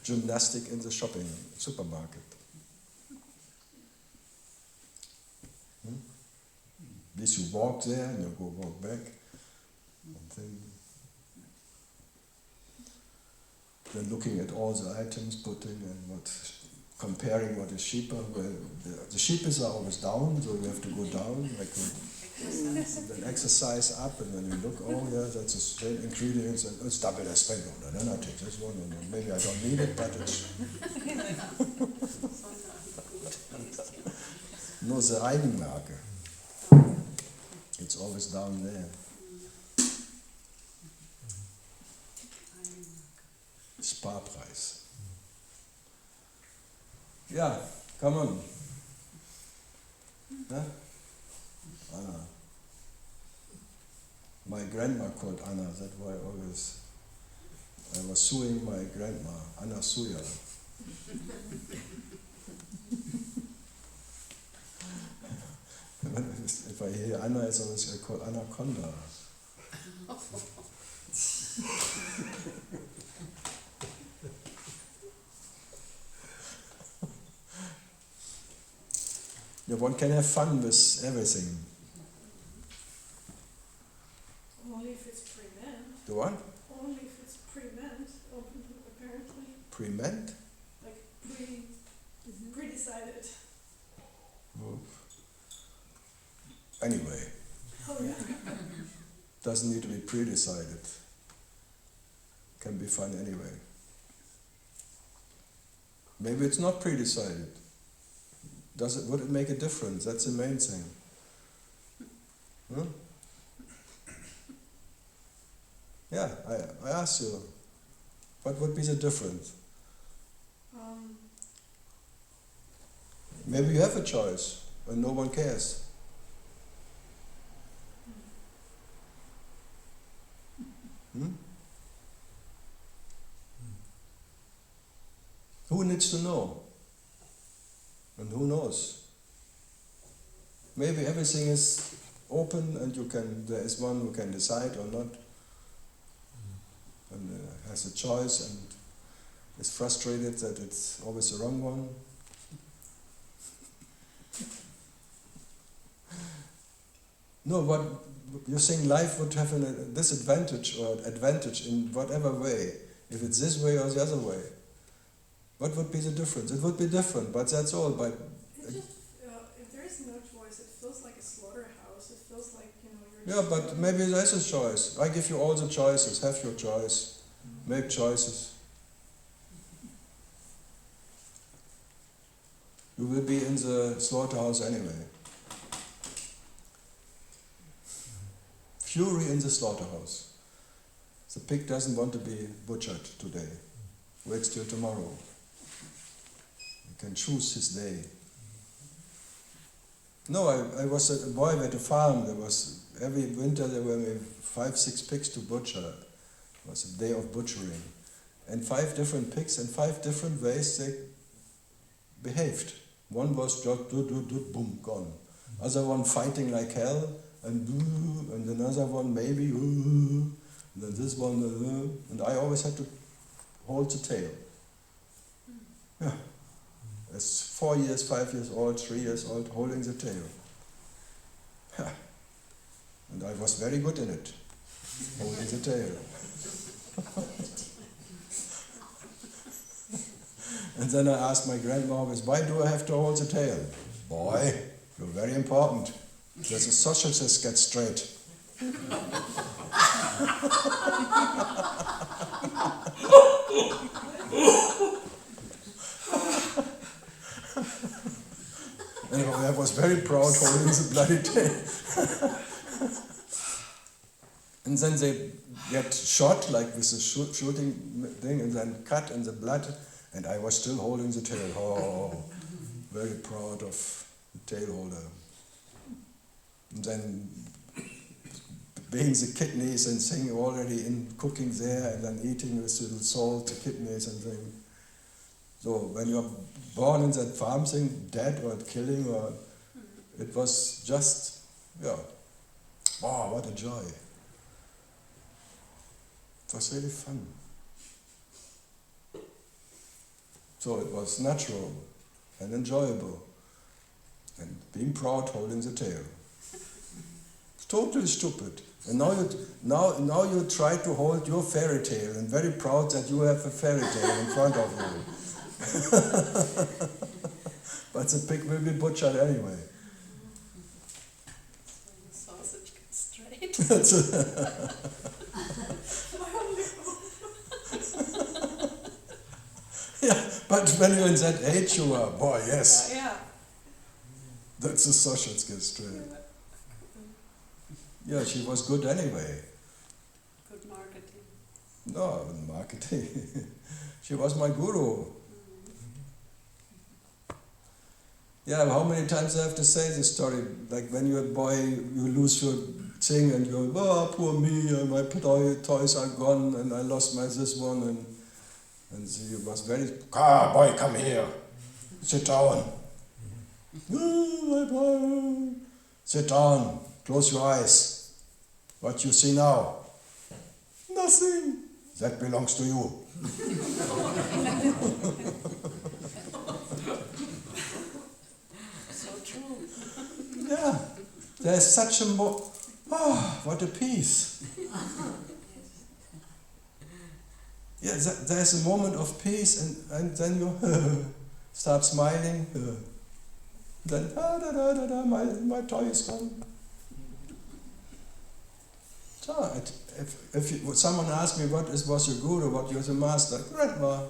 [SPEAKER 1] gymnastic in the shopping supermarket. At least you walk there and you go walk back. And then looking at all the items, putting and comparing what is cheaper. Well, the cheapest are always down, so you have to go down, then exercise up, and then you look, oh yeah, that's the same ingredients, and it's double I spend on that, then I take this one, and then maybe I don't need it, but it's... No, the Eigenmarke. It's always down there. Sparpreis. Yeah, come on. Huh? Anna. My grandma called Anna, that's why I was suing my grandma, Anna Suya. If I hear Anna, it's always called Anaconda. Yeah, one can have fun with everything.
[SPEAKER 8] Only if it's pre-meant.
[SPEAKER 1] The what?
[SPEAKER 8] Only if it's pre-meant, apparently.
[SPEAKER 1] Pre-meant?
[SPEAKER 8] Like pre-decided.
[SPEAKER 1] Oh. Anyway,
[SPEAKER 8] Oh yeah.
[SPEAKER 1] doesn't need to be pre-decided. Can be fun anyway. Maybe it's not pre-decided. Would it make a difference? That's the main thing. Huh? Yeah, I asked you, what would be the difference? Maybe you have a choice, and no one cares. Who needs to know? And who knows? Maybe everything is open and there is one who can decide or not. And has a choice and is frustrated that it's always the wrong one. No, what you think life would have a disadvantage or advantage in whatever way, if it's this way or the other way. What would be the difference? It would be different, but that's all. But
[SPEAKER 8] It's just, if there is no choice, it feels like a slaughterhouse. It feels like, you're
[SPEAKER 1] yeah, but maybe there's a choice. I give you all the choices. Have your choice. Make choices. You will be in the slaughterhouse anyway. Fury in the slaughterhouse. The pig doesn't want to be butchered today. Waits till tomorrow. He can choose his day. No, I was a boy at a farm. There was, every winter there were maybe 5-6 pigs to butcher. It was a day of butchering. And 5 different pigs and 5 different ways they behaved. One was just boom, gone. Other one fighting like hell, and another one maybe, and then this one, and I always had to hold the tail. Yeah. As 4 years, 5 years old, 3 years old, holding the tail. Yeah. And I was very good in it, holding the tail. And then I asked my grandma always, why do I have to hold the tail? Boy, you're very important. The sausages get straight. And I was very proud holding the bloody tail. And then they get shot, like with a shooting thing, and then cut in the blood, and I was still holding the tail. Oh, very proud of the tail holder. And then being the kidneys and thing already in cooking there, and then eating with little salt, the kidneys and thing. So when you're born in that farm thing, dead or killing, or it was just, yeah, wow, what a joy. It was really fun. So it was natural and enjoyable. And being proud holding the tail. It's totally stupid. And now you try to hold your fairy tale and very proud that you have a fairy tale in front of you. But the pig will be butchered anyway.
[SPEAKER 8] So the sausage gets straight.
[SPEAKER 1] That's it. Yeah, but when you're in that age, you are, boy, yes.
[SPEAKER 8] Yeah.
[SPEAKER 1] That's the sausage gets straight. Yeah, she was good anyway.
[SPEAKER 8] Good marketing.
[SPEAKER 1] No, marketing. She was my guru. Yeah, how many times I have to say this story? Like when you're a boy, you lose your thing and you're, oh, poor me, my toys are gone and I lost my this one. And she was very, boy, come here. Sit down. Oh, my boy. Sit down. Close your eyes. What you see now? Nothing. That belongs to you.
[SPEAKER 8] So true.
[SPEAKER 1] Yeah. There's such a what a peace. Yeah, there's a moment of peace and then you start smiling. Then my toy is gone. So if someone asked me what was your guru, what was your master, Grandma,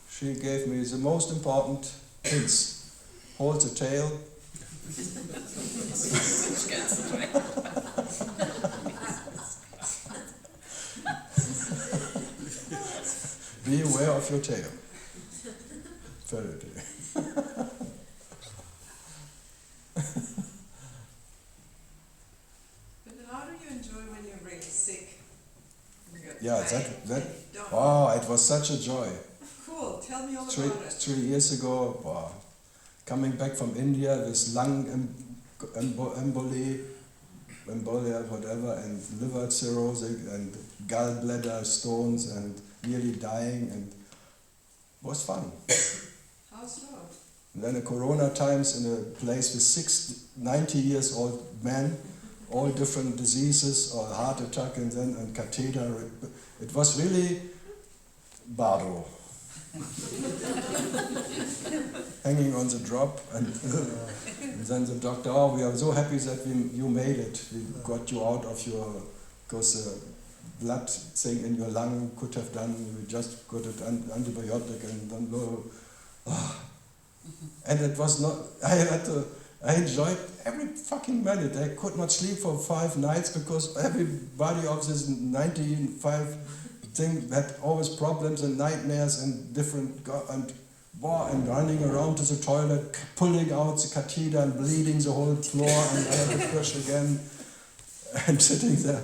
[SPEAKER 1] she gave me the most important hints. Hold the tail. Be aware of your tail. Fairy tale.
[SPEAKER 10] But how do you enjoy when you're really sick?
[SPEAKER 1] Yeah, it was such a joy.
[SPEAKER 10] Cool, tell me all about it.
[SPEAKER 1] 3 years ago, wow, coming back from India with lung embolia, whatever, and liver cirrhosis and gallbladder stones and nearly dying, and it was fun.
[SPEAKER 10] How so?
[SPEAKER 1] And then the corona times in a place with 90 years old men, all different diseases or heart attack and catheter. It was really bardo. Hanging on the drop and then the doctor, oh, we are so happy that you made it. We got you out of your, because the blood thing in your lung could have done, we just got it antibiotic and then and it was not, I enjoyed every fucking minute. I could not sleep for 5 nights because everybody of this 95 thing had always problems and nightmares and different, and running around to the toilet, pulling out the catheter and bleeding the whole floor, and I had to push again, and sitting there,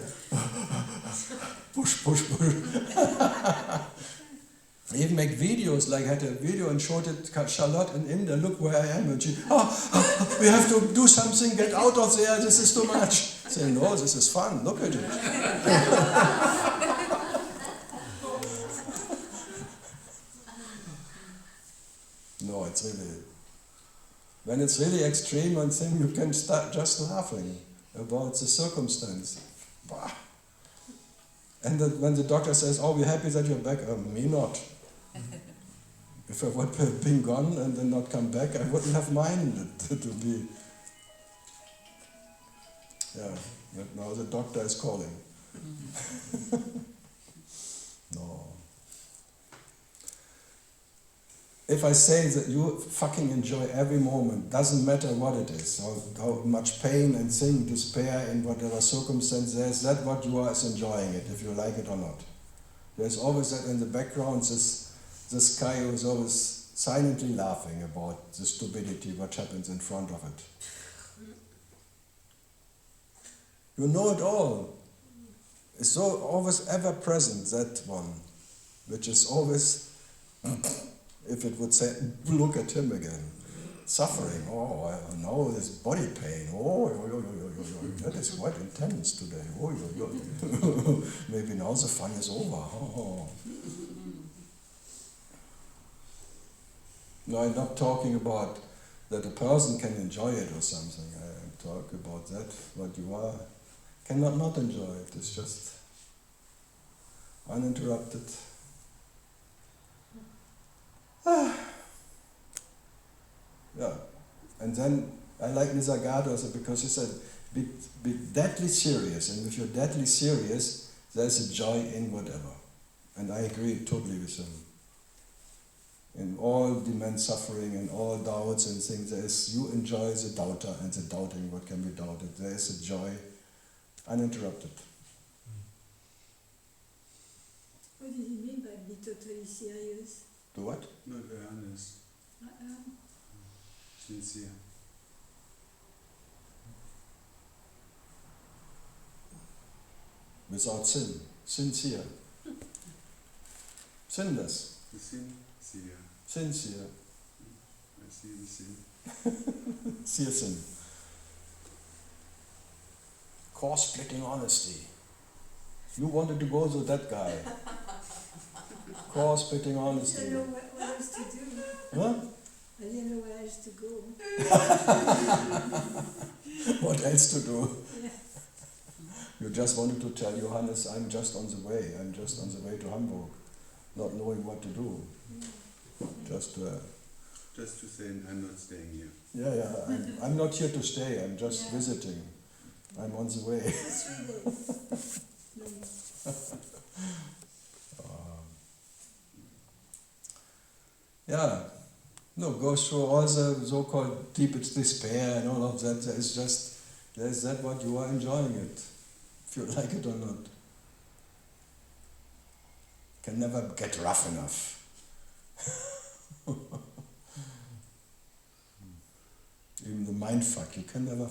[SPEAKER 1] push. I even make videos, like I had a video and showed it Charlotte in India, look where I am, and she, we have to do something, get out of there, this is too much. Saying, no, this is fun, look at it. No, it's really, when it's really extreme and thing, you can start just laughing about the circumstance. Bah. And when the doctor says, oh, we're happy that you're back, me not. If I would have been gone and then not come back, I wouldn't have minded to be. Yeah, but now the doctor is calling. No. If I say that you fucking enjoy every moment, doesn't matter what it is, how much pain and thing, despair in whatever circumstance there is, that what you are is enjoying it, if you like it or not. There's always that in the background, this guy who is always silently laughing about the stupidity, what happens in front of it. You know it all. It's so always ever present, that one, which is always, if it would say, look at him again. Suffering, oh, now there's body pain, that is quite intense today, maybe now the fun is over. No, I'm not talking about that a person can enjoy it or something. I talk about that, what you are, cannot not enjoy it, it's just uninterrupted. Yeah, and then I like Nisargadatta also because he said, be deadly serious, and if you're deadly serious, there's a joy in whatever. And I agree totally with him. In all immense suffering and all doubts and things, you enjoy the doubter and the doubting what can be doubted. There is a joy uninterrupted.
[SPEAKER 8] What does he mean by be totally serious?
[SPEAKER 1] Do what?
[SPEAKER 2] Not earnest. Sincere.
[SPEAKER 1] Without sin. Sincere. Sinless.
[SPEAKER 2] Sincere.
[SPEAKER 1] Sincere.
[SPEAKER 2] I see the sin.
[SPEAKER 1] See a sin. Core-splitting honesty. You wanted to go to that guy. Core-splitting
[SPEAKER 8] I
[SPEAKER 1] honesty.
[SPEAKER 8] didn't know what else to do.
[SPEAKER 1] Huh?
[SPEAKER 8] I didn't know where else to go.
[SPEAKER 1] What else to do?
[SPEAKER 8] Yeah.
[SPEAKER 1] You just wanted to tell Johannes, I'm just on the way. I'm just on the way to Hamburg, not knowing what to do. Just
[SPEAKER 2] to say, I'm not staying here.
[SPEAKER 1] Yeah, I'm not here to stay. I'm just visiting. I'm on the way.
[SPEAKER 8] 3 days.
[SPEAKER 1] Yeah. No, goes through all the so-called deepest despair and all of that. There's that what you are enjoying it, if you like it or not. Can never get rough enough. Even the mindfuck, you can never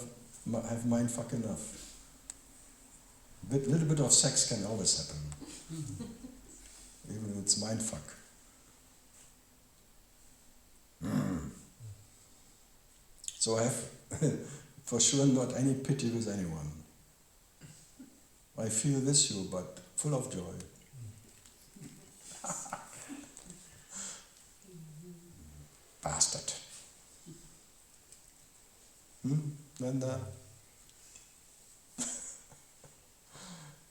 [SPEAKER 1] have mindfuck enough. Little bit of sex can always happen. Even if it's mindfuck. So I have for sure not any pity with anyone. I feel with you, but full of joy. Bastard. Nanda?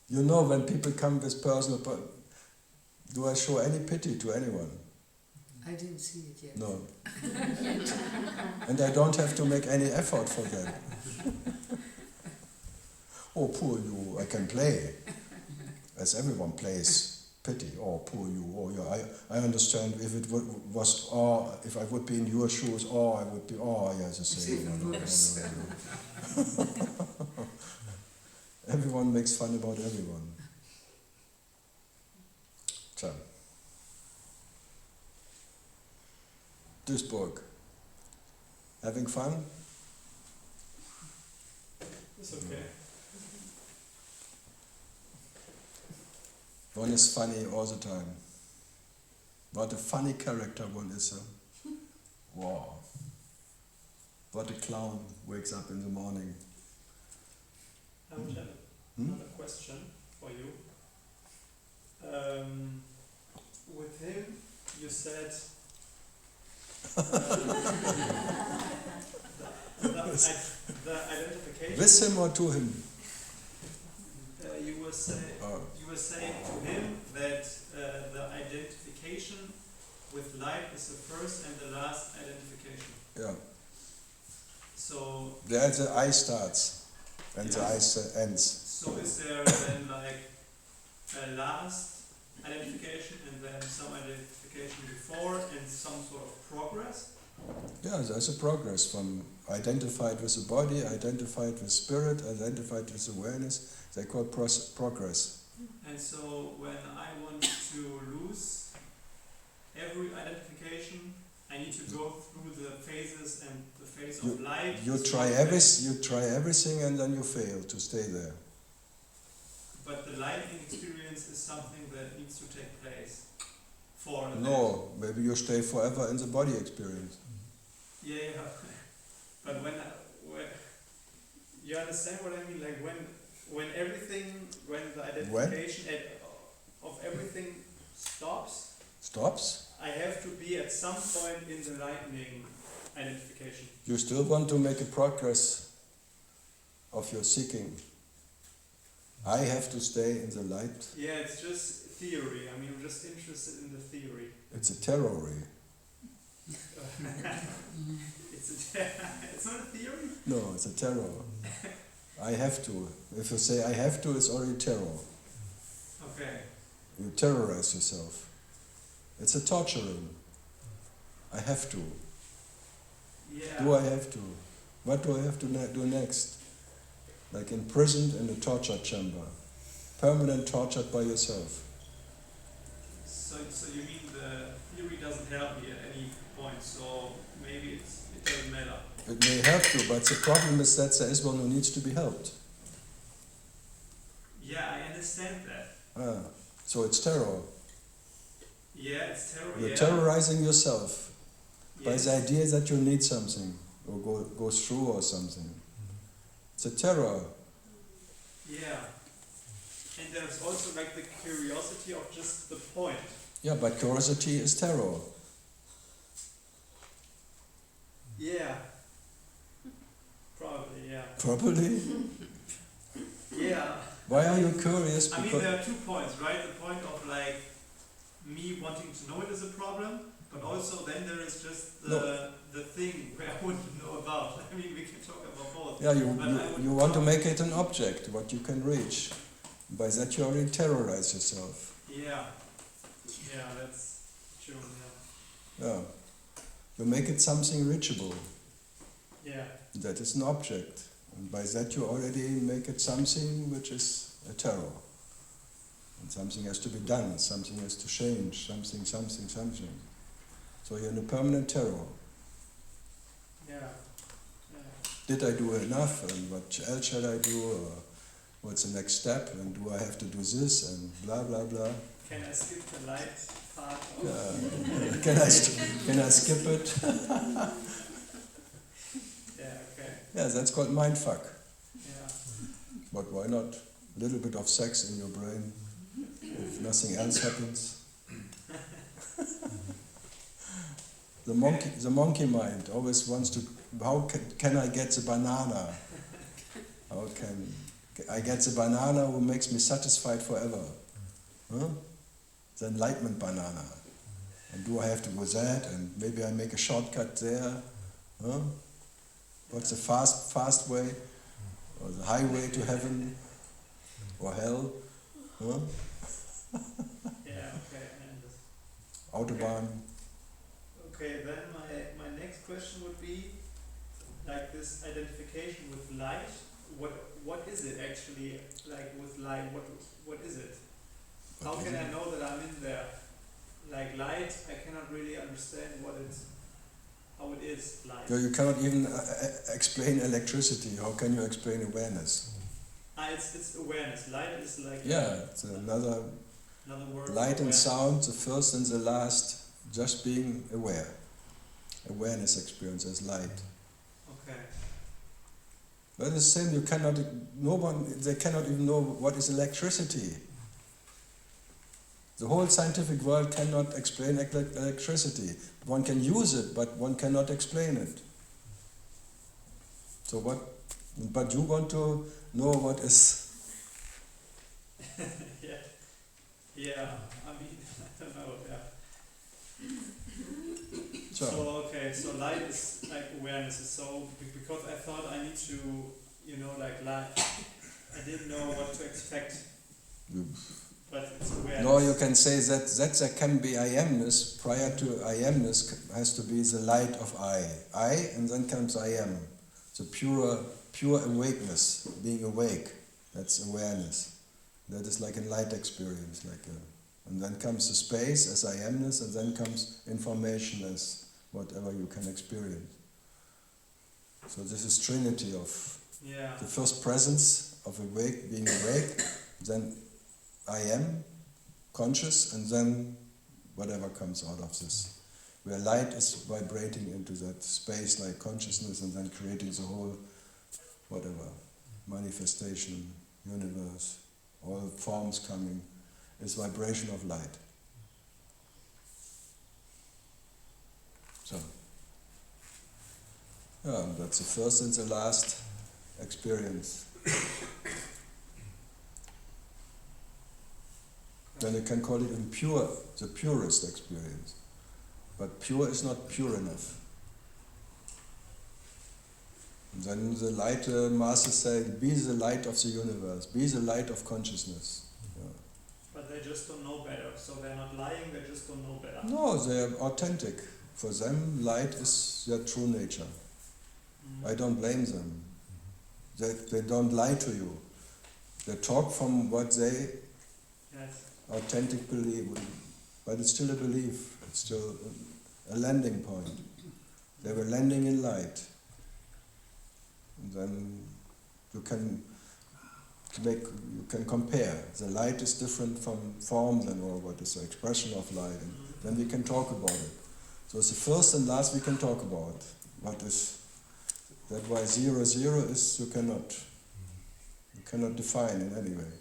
[SPEAKER 1] You know, when people come with personal, do I show any pity to anyone?
[SPEAKER 9] I didn't see it yet.
[SPEAKER 1] No. And I don't have to make any effort for that. Oh, poor you, I can play. As everyone plays pity. Oh, poor you. Oh, yeah, I understand if it was, oh, if I would be in your shoes, oh, I would be, oh, yeah, the same.
[SPEAKER 9] even worse.
[SPEAKER 1] Everyone makes fun about everyone. So, Duisburg. Having fun?
[SPEAKER 11] It's okay.
[SPEAKER 1] One is funny all the time. What a funny character one is. Huh? Wow. What a clown wakes up in the morning.
[SPEAKER 11] I would have another question for you. With him, you said the identification.
[SPEAKER 1] With him or to him?
[SPEAKER 11] You were saying to him that the identification with light is the first and the last identification.
[SPEAKER 1] Yeah.
[SPEAKER 11] So
[SPEAKER 1] There the I starts and the
[SPEAKER 11] Yes.
[SPEAKER 1] I ends.
[SPEAKER 11] So is there then like a last identification and then some identification before and some sort of progress?
[SPEAKER 1] Yeah, there's a progress from identified with the body, identified with spirit, identified with awareness. They call progress.
[SPEAKER 11] And so when I want to lose every identification, I need to go through the phases and the phase of light.
[SPEAKER 1] You try everything and then you fail to stay there.
[SPEAKER 11] But the lighting experience is something that needs to take place for
[SPEAKER 1] No, maybe you stay forever in the body experience.
[SPEAKER 11] Yeah, yeah. But when you understand what I mean, like when the identification of everything stops, I have to be at some point in the lightning identification.
[SPEAKER 1] You still want to make a progress of your seeking. I have to stay in the light.
[SPEAKER 11] Yeah, it's just theory. I mean, I'm just interested in the theory.
[SPEAKER 1] It's a terror.
[SPEAKER 11] It's not a theory?
[SPEAKER 1] No, it's a terror. I have to. If you say I have to, it's already terror.
[SPEAKER 11] Okay.
[SPEAKER 1] You terrorize yourself. It's a torturing. I have to.
[SPEAKER 11] Yeah.
[SPEAKER 1] Do I have to? What do I have to do next? Like imprisoned in a torture chamber. Permanent tortured by yourself.
[SPEAKER 11] So you mean the theory doesn't help me at any point, so maybe it doesn't matter.
[SPEAKER 1] It may help you, but the problem is that there is one who needs to be helped.
[SPEAKER 11] Yeah, I understand that.
[SPEAKER 1] So it's terror.
[SPEAKER 11] Yeah, it's terror.
[SPEAKER 1] You're
[SPEAKER 11] Yeah.
[SPEAKER 1] terrorizing yourself by
[SPEAKER 11] Yes.
[SPEAKER 1] the idea that you need something or go through or something. It's a terror.
[SPEAKER 11] Yeah. And there's also like the curiosity of just the point.
[SPEAKER 1] Yeah, but curiosity is terror.
[SPEAKER 11] Yeah. Probably, yeah.
[SPEAKER 1] Probably.
[SPEAKER 11] Yeah.
[SPEAKER 1] Why are you curious?
[SPEAKER 11] I mean,
[SPEAKER 1] Because
[SPEAKER 11] there are 2 points, right? The point of like me wanting to know it is a problem, but also then there is just the thing where I want to know about. I mean, we can talk about both.
[SPEAKER 1] yeah,
[SPEAKER 11] But
[SPEAKER 1] you want to make it an object, what you can reach. By that you already terrorize yourself.
[SPEAKER 11] Yeah. Yeah, that's true, yeah.
[SPEAKER 1] Yeah. You make it something reachable.
[SPEAKER 11] Yeah.
[SPEAKER 1] That is an object. And by that you already make it something which is a terror. And something has to be done, something has to change, something. So you're in a permanent terror.
[SPEAKER 11] Yeah. Yeah.
[SPEAKER 1] Did I do enough? And what else shall I do? Or what's the next step? And do I have to do this? And blah, blah, blah.
[SPEAKER 11] Can I skip the light part?
[SPEAKER 1] Can I skip it?
[SPEAKER 11] Yeah, okay.
[SPEAKER 1] Yeah, that's called mindfuck.
[SPEAKER 11] Yeah.
[SPEAKER 1] But why not? A little bit of sex in your brain, if nothing else happens. The monkey mind always wants to, how can I get the banana? How I get the banana who makes me satisfied forever. Huh? The enlightenment banana. And do I have to go that? And maybe I make a shortcut there. Huh? What's the fast way? Or the highway to heaven? Or hell? Huh?
[SPEAKER 11] Yeah, okay, and
[SPEAKER 1] Autobahn.
[SPEAKER 11] okay, then my next question would be, like this identification with light, what is it actually, like with light, what is it? How can I know that I'm in there? Like light, I cannot really understand how it is, light.
[SPEAKER 1] You cannot even explain electricity. How can you explain awareness?
[SPEAKER 11] It's awareness. Light is like
[SPEAKER 1] It's another
[SPEAKER 11] word.
[SPEAKER 1] light and sound, the first and the last, just being aware. Awareness experience as light.
[SPEAKER 11] Okay.
[SPEAKER 1] But the same, they cannot even know what is electricity. The whole scientific world cannot explain electricity. One can use it, but one cannot explain it. So but you want to know what is...
[SPEAKER 11] Yeah, I mean, I don't know,
[SPEAKER 1] So
[SPEAKER 11] so light is like awareness. So, because I thought I need to, like light, I didn't know what to expect. But it's awareness.
[SPEAKER 1] no, you can say that there can be I amness. Prior to I amness has to be the light of I, and then comes I am. The pure awakeness, being awake. That's awareness. That is like a light experience, and then comes the space as I amness, and then comes information as whatever you can experience. So this is Trinity of the first presence of being awake, then I am conscious, and then whatever comes out of this. Where light is vibrating into that space like consciousness, and then creating the whole whatever manifestation, universe, all forms coming, is vibration of light. So, that's the first and the last experience. Then you can call it impure, the purest experience. But pure is not pure enough. And then the light masters say, be the light of the universe, be the light of consciousness.
[SPEAKER 11] But they just don't know better, so they're not lying, they just don't know better.
[SPEAKER 1] No, they are authentic. For them, light is their true nature. I don't blame them. They don't lie to you. They talk from what they authentic believe, but it's still a belief. It's still a landing point. They were landing in light. And then you can compare. The light is different from form than or what is the expression of light, and then we can talk about it. So it's the first and last we can talk about. What is that? Why 0, 0 is you cannot define in any way.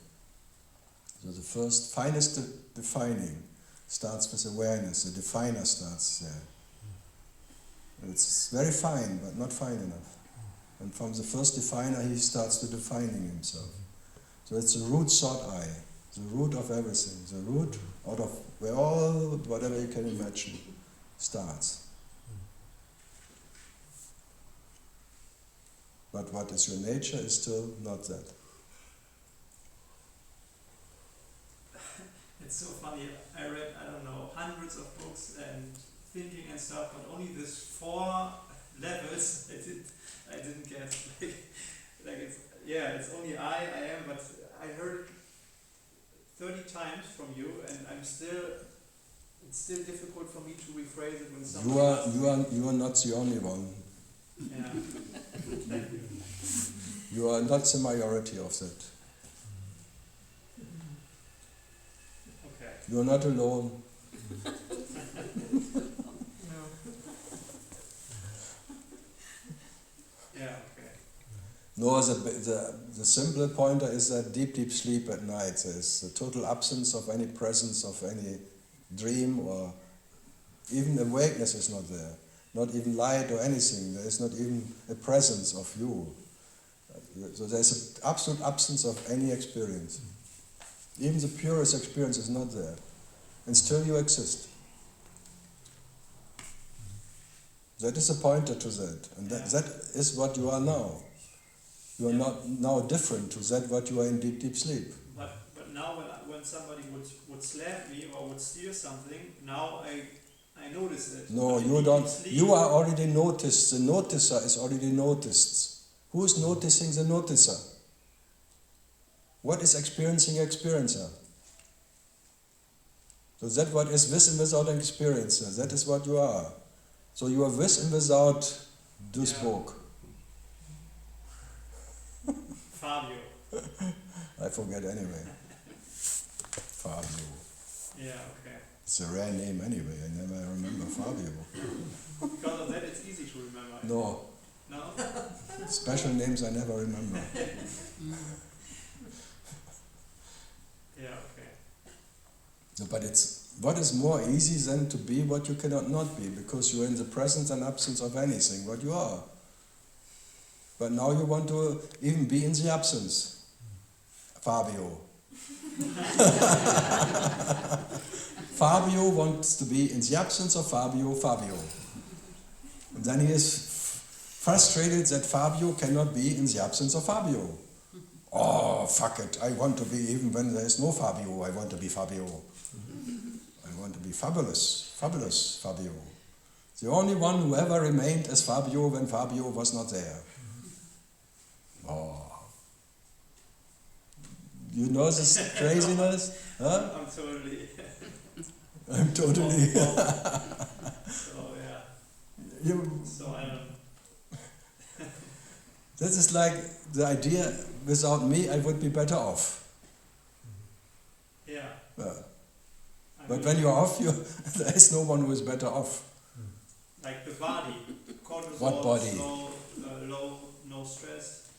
[SPEAKER 1] So the first finest defining starts with awareness. The definer starts there. And it's very fine, but not fine enough. And from the first definer, he starts to defining himself. So it's the root thought I, the root of everything, the root out of where all whatever you can imagine starts. But what is your nature is still not that.
[SPEAKER 11] It's so funny. I read, hundreds of books and thinking and stuff, but only these 4 levels I didn't get. It's only I am, but I heard it 30 times from you, and it's still difficult for me to rephrase it when someone
[SPEAKER 1] You are not the only one.
[SPEAKER 11] Yeah.
[SPEAKER 1] You are not the majority of that.
[SPEAKER 11] Okay.
[SPEAKER 1] You are not alone.
[SPEAKER 11] Yeah, okay.
[SPEAKER 1] No, the simple pointer is that deep sleep at night. There's a total absence of any presence of any dream, or even awakeness is not there. Not even light or anything. There is not even a presence of you. So there's an absolute absence of any experience. Even the purest experience is not there. And still you exist. That is a pointer to that. And that is what you are now. You are not now different to that what you are in deep, deep sleep.
[SPEAKER 11] But now when somebody would slap me or would steal something, now I notice it.
[SPEAKER 1] No, you don't. You are already noticed. The noticer is already noticed. Who is noticing the noticer? What is experiencing experiencer? So that what is with and without an experiencer. That is what you are. So you are with and without Duisburg.
[SPEAKER 11] Fabio.
[SPEAKER 1] I forget anyway. Fabio.
[SPEAKER 11] Yeah, okay.
[SPEAKER 1] It's a rare name anyway. I never remember Fabio.
[SPEAKER 11] Because of that, it's easy to remember.
[SPEAKER 1] No.
[SPEAKER 11] No?
[SPEAKER 1] Special names I never remember.
[SPEAKER 11] Yeah, okay.
[SPEAKER 1] No, but it's what is more easy than to be what you cannot not be, because you are in the presence and absence of anything, what you are. But now you want to even be in the absence. Fabio. Fabio wants to be in the absence of Fabio, Fabio. And then he is frustrated that Fabio cannot be in the absence of Fabio. Oh, fuck it, I want to be, even when there is no Fabio, I want to be Fabio. I want to be fabulous, fabulous Fabio. The only one who ever remained as Fabio when Fabio was not there. Oh. You know this craziness? Huh?
[SPEAKER 11] I'm totally...
[SPEAKER 1] I'm totally...
[SPEAKER 11] So, yeah.
[SPEAKER 1] You,
[SPEAKER 11] So, I don't...
[SPEAKER 1] this is like the idea, without me I would be better off.
[SPEAKER 11] Yeah.
[SPEAKER 1] But when you're off, there is no one who is better off.
[SPEAKER 11] Like the body. Cortisol,
[SPEAKER 1] What body?
[SPEAKER 11] Slow, low, no stress.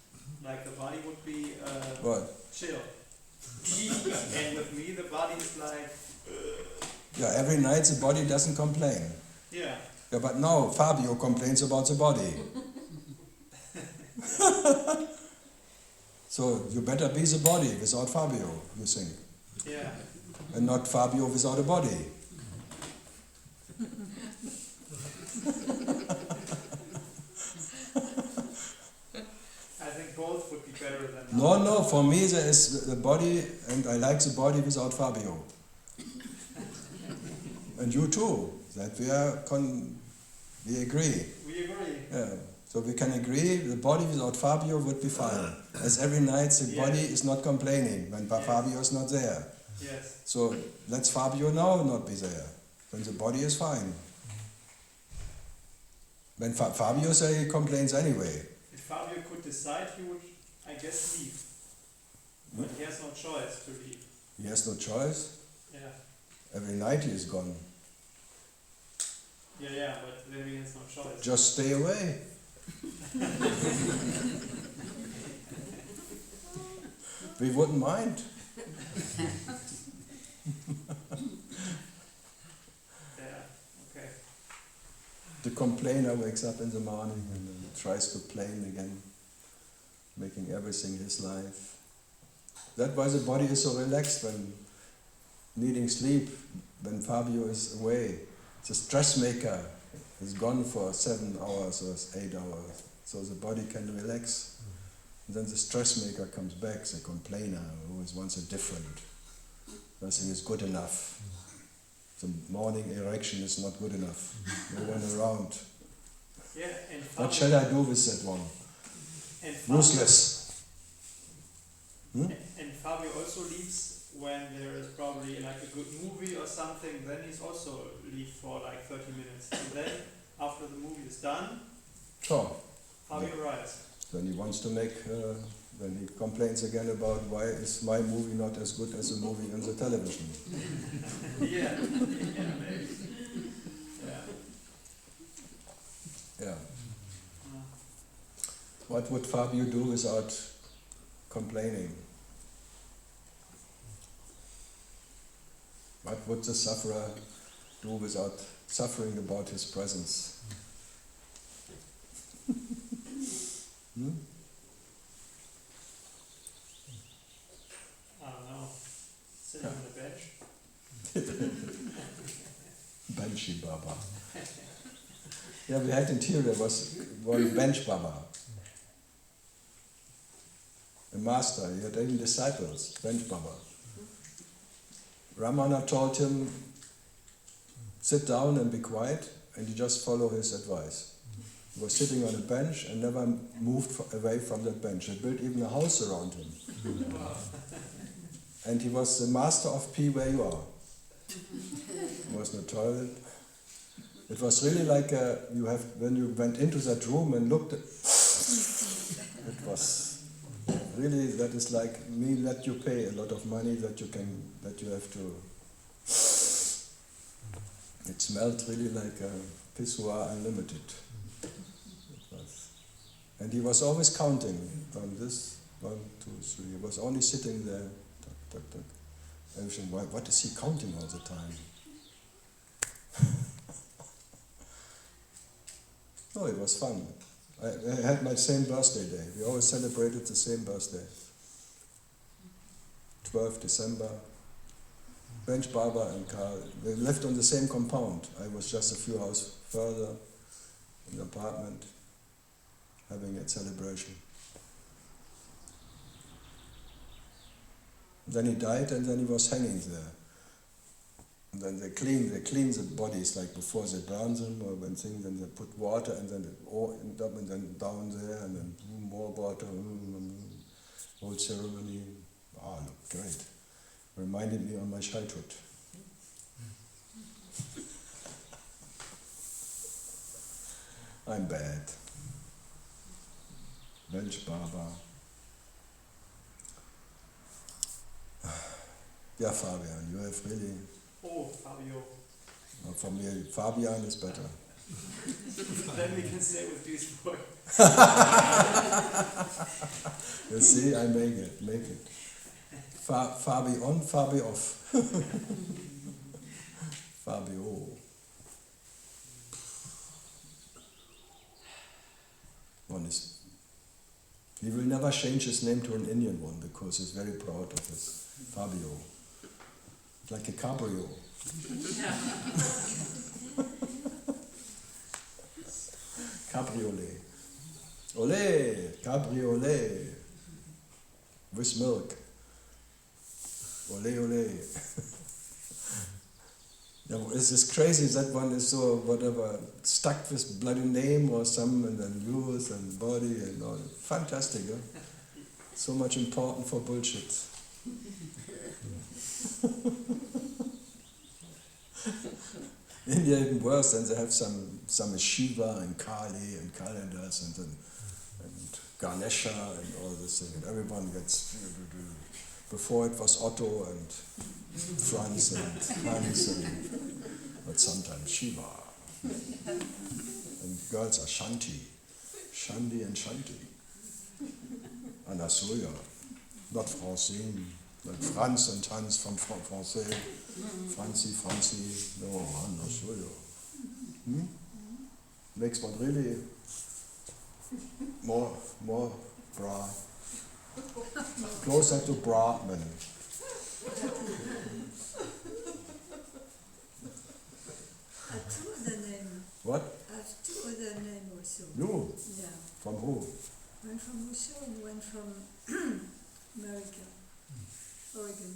[SPEAKER 11] Like the body would be
[SPEAKER 1] What?
[SPEAKER 11] chill. And with me, the body is like...
[SPEAKER 1] Yeah, every night the body doesn't complain.
[SPEAKER 11] Yeah.
[SPEAKER 1] Yeah, but now Fabio complains about the body. So you better be the body without Fabio, you think.
[SPEAKER 11] Yeah.
[SPEAKER 1] And not Fabio without a body.
[SPEAKER 11] I think both would be better than...
[SPEAKER 1] No, for me there is the body, and I like the body without Fabio. And you too, that we agree.
[SPEAKER 11] We agree.
[SPEAKER 1] Yeah. So we can agree the body without Fabio would be fine. As every night the body is not complaining when Fabio is not there.
[SPEAKER 11] Yes.
[SPEAKER 1] So let's Fabio now not be there. When the body is fine. When Fabio say he complains anyway.
[SPEAKER 11] If Fabio could decide, he would, I guess, leave. But he has no choice to leave.
[SPEAKER 1] He has no choice.
[SPEAKER 11] Yeah.
[SPEAKER 1] Every night he is gone.
[SPEAKER 11] Yeah, but then he has no choice.
[SPEAKER 1] Just stay away. We wouldn't mind.
[SPEAKER 11] Yeah, okay.
[SPEAKER 1] The complainer wakes up in the morning and then tries to plane again, making everything his life. That's why the body is so relaxed when needing sleep, when Fabio is away. The stress maker is gone for 7 hours or 8 hours, so the body can relax. And then the stress maker comes back, the complainer, who always wants a different. Nothing is good enough. The morning erection is not good enough. No one around.
[SPEAKER 11] Yeah, and Fabio,
[SPEAKER 1] What shall I do with that one?
[SPEAKER 11] and Fabio,
[SPEAKER 1] Useless.
[SPEAKER 11] And Fabio also leaves when there is probably like a good movie or something, then he's also leave for like 30 minutes. And then, after the movie is done,
[SPEAKER 1] Sure.
[SPEAKER 11] Fabio arrives.
[SPEAKER 1] Then he wants to make, then he complains again about why is my movie not as good as the movie on the television.
[SPEAKER 11] Yeah, maybe. Yeah.
[SPEAKER 1] Yeah. What would Fabio do without complaining? What would the sufferer do without suffering about his presence? Benchy Baba. Yeah, we had in here, there was one bench Baba. A master, he had 8 disciples, bench Baba. Ramana told him, sit down and be quiet, and you just follow his advice. He was sitting on a bench and never moved away from that bench. He built even a house around him. And he was the master of P where you are. There was no toilet. It was really like when you went into that room and looked at it was really, that is like me let you pay a lot of money that you have to. It smelled really like a pissoir unlimited. It was. And he was always counting from this 1, 2, 3. He was only sitting there. Tuck, tuck, tuck. Everything. What is he counting all the time? No, it was fun. I had my same birthday day. We always celebrated the same birthday. 12th December. Bench Baba and Karl, they lived on the same compound. I was just a few houses further in the apartment, having a celebration. Then he died, and then he was hanging there. And then they clean the bodies, like before they burn them, or when things, then they put water, and then and then down there, and then more water, whole ceremony. Ah, looked great. Reminded me of my childhood. I'm bad. Bench Baba. Yeah, Fabian, you have really...
[SPEAKER 11] Oh, Fabio.
[SPEAKER 1] For me, Fabian is better.
[SPEAKER 11] Then we can stay with these boys.
[SPEAKER 1] You see, I make it. Fabi on, Fabi off. Fabio. He will never change his name to an Indian one because he's very proud of his Fabio. Like a cabrio. Cabriolet. Ole, cabriolet. With milk. Ole, ole. It's just crazy, that one is so, whatever, stuck with bloody name or some, and then youth and body and all. Fantastic, huh? So much important for bullshit. India even worse, and they have some Shiva and Kali and calendars and Ganesha and all this thing, and everyone gets... Before it was Otto and Franz and Hans, but sometimes Shiva. And girls are Shanti, Shandi and Shanti. Anasuya, not Francine, like Franz and Hans from Francais. Francie, no, Anasuya. Makes one really more bra. Closer to Brahman.
[SPEAKER 12] I have 2 other names.
[SPEAKER 1] What?
[SPEAKER 12] I have 2 other names also.
[SPEAKER 1] You?
[SPEAKER 12] Yeah.
[SPEAKER 1] From who?
[SPEAKER 12] One from Russia and one from America. Oregon.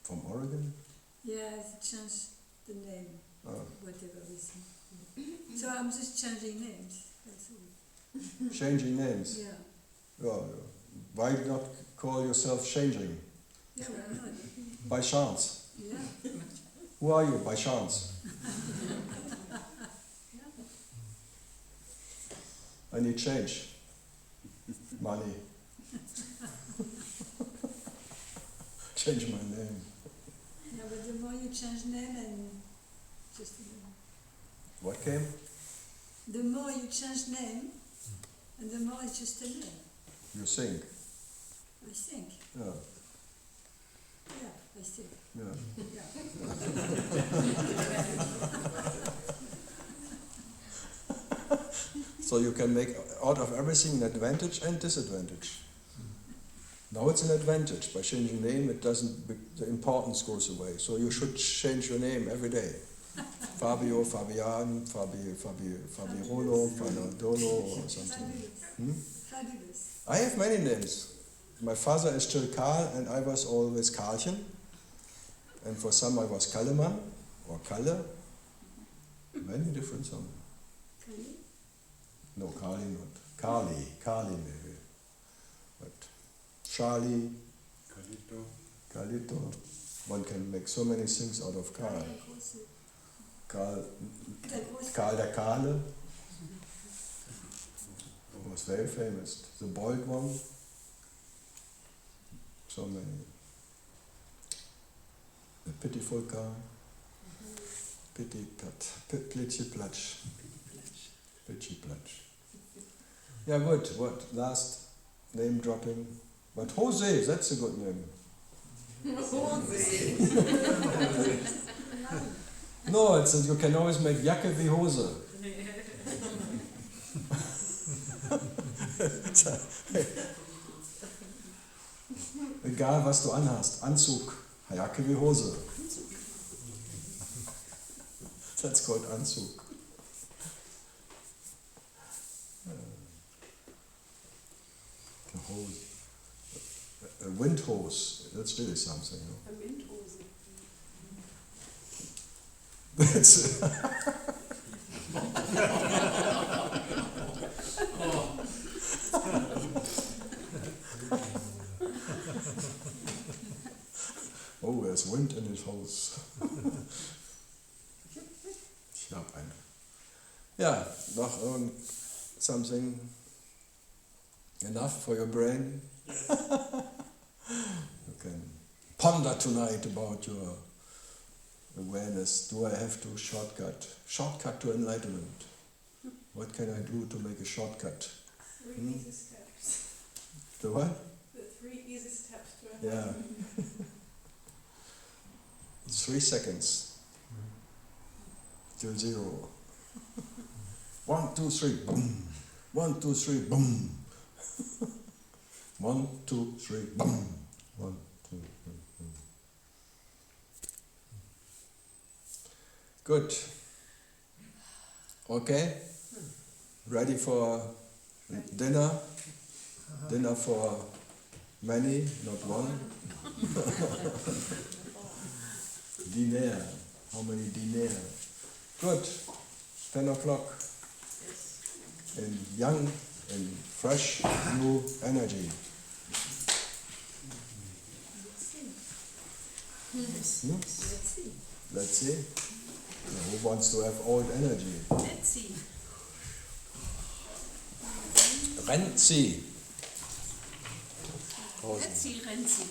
[SPEAKER 1] From Oregon?
[SPEAKER 12] Yeah, I changed the name.
[SPEAKER 1] Oh.
[SPEAKER 12] Whatever reason. So I'm just changing names. That's all.
[SPEAKER 1] Changing names?
[SPEAKER 12] Yeah.
[SPEAKER 1] Oh, why not call yourself changing?
[SPEAKER 12] Yeah, why not?
[SPEAKER 1] By chance.
[SPEAKER 12] Yeah.
[SPEAKER 1] Who are you, by chance? I need change. Money. Change my name.
[SPEAKER 12] Yeah, but the more you change name and just
[SPEAKER 1] What came?
[SPEAKER 12] the more you change name and the more it's just a name.
[SPEAKER 1] You think?
[SPEAKER 12] I think.
[SPEAKER 1] Yeah.
[SPEAKER 12] Yeah, I think.
[SPEAKER 1] Yeah.
[SPEAKER 12] Yeah.
[SPEAKER 1] So you can make out of everything an advantage and disadvantage. Now it's an advantage. By changing name, it doesn't. The importance goes away. So you should change your name every day. Fabio, Fabian, Fabirolo, Fanadolo, or something.
[SPEAKER 12] Fabulous.
[SPEAKER 1] I have many names. My father is still Karl, and I was always Karlchen. And for some I was Kallemann, or Kalle. Many different songs. No, Carly not. Carly maybe. But Charlie, Carlito. One can make so many things out of Karl. Karl der Kahle was very famous. The bald one. So many. The pitiful Karl. Pity Platsch. Pitchy Platsch. Yeah, good. What? Last name dropping. But Jose, that's a good name. No, it's you can always make Jacke wie Hose. Egal was du anhast, Anzug, Jacke wie Hose. That's called Anzug. A hose. A wind hose, that's really something. No?
[SPEAKER 8] A Windhose.
[SPEAKER 1] That's oh, there's wind in his hose. Ich hab eine. Ja, noch something enough for your brain? You can ponder tonight about your awareness. Do I have to shortcut? Shortcut to enlightenment. What can I do to make a shortcut?
[SPEAKER 8] 3 easy steps.
[SPEAKER 1] The what?
[SPEAKER 8] The 3 easy steps to
[SPEAKER 1] Yeah.
[SPEAKER 8] enlightenment.
[SPEAKER 1] 3 seconds. Till 0. 1, 2, 3, boom. 1, 2, 3, boom. 1, 2, 3, boom. 1, 2, 3, boom. Good. Okay. Ready for dinner? Dinner for many, not one. Diner. How many diner? Good. 10 o'clock. In young and fresh new energy. Hmm? Let's see. Who wants to have old energy?
[SPEAKER 12] Let's see.
[SPEAKER 1] Renzi.
[SPEAKER 12] Let's see, Renzi.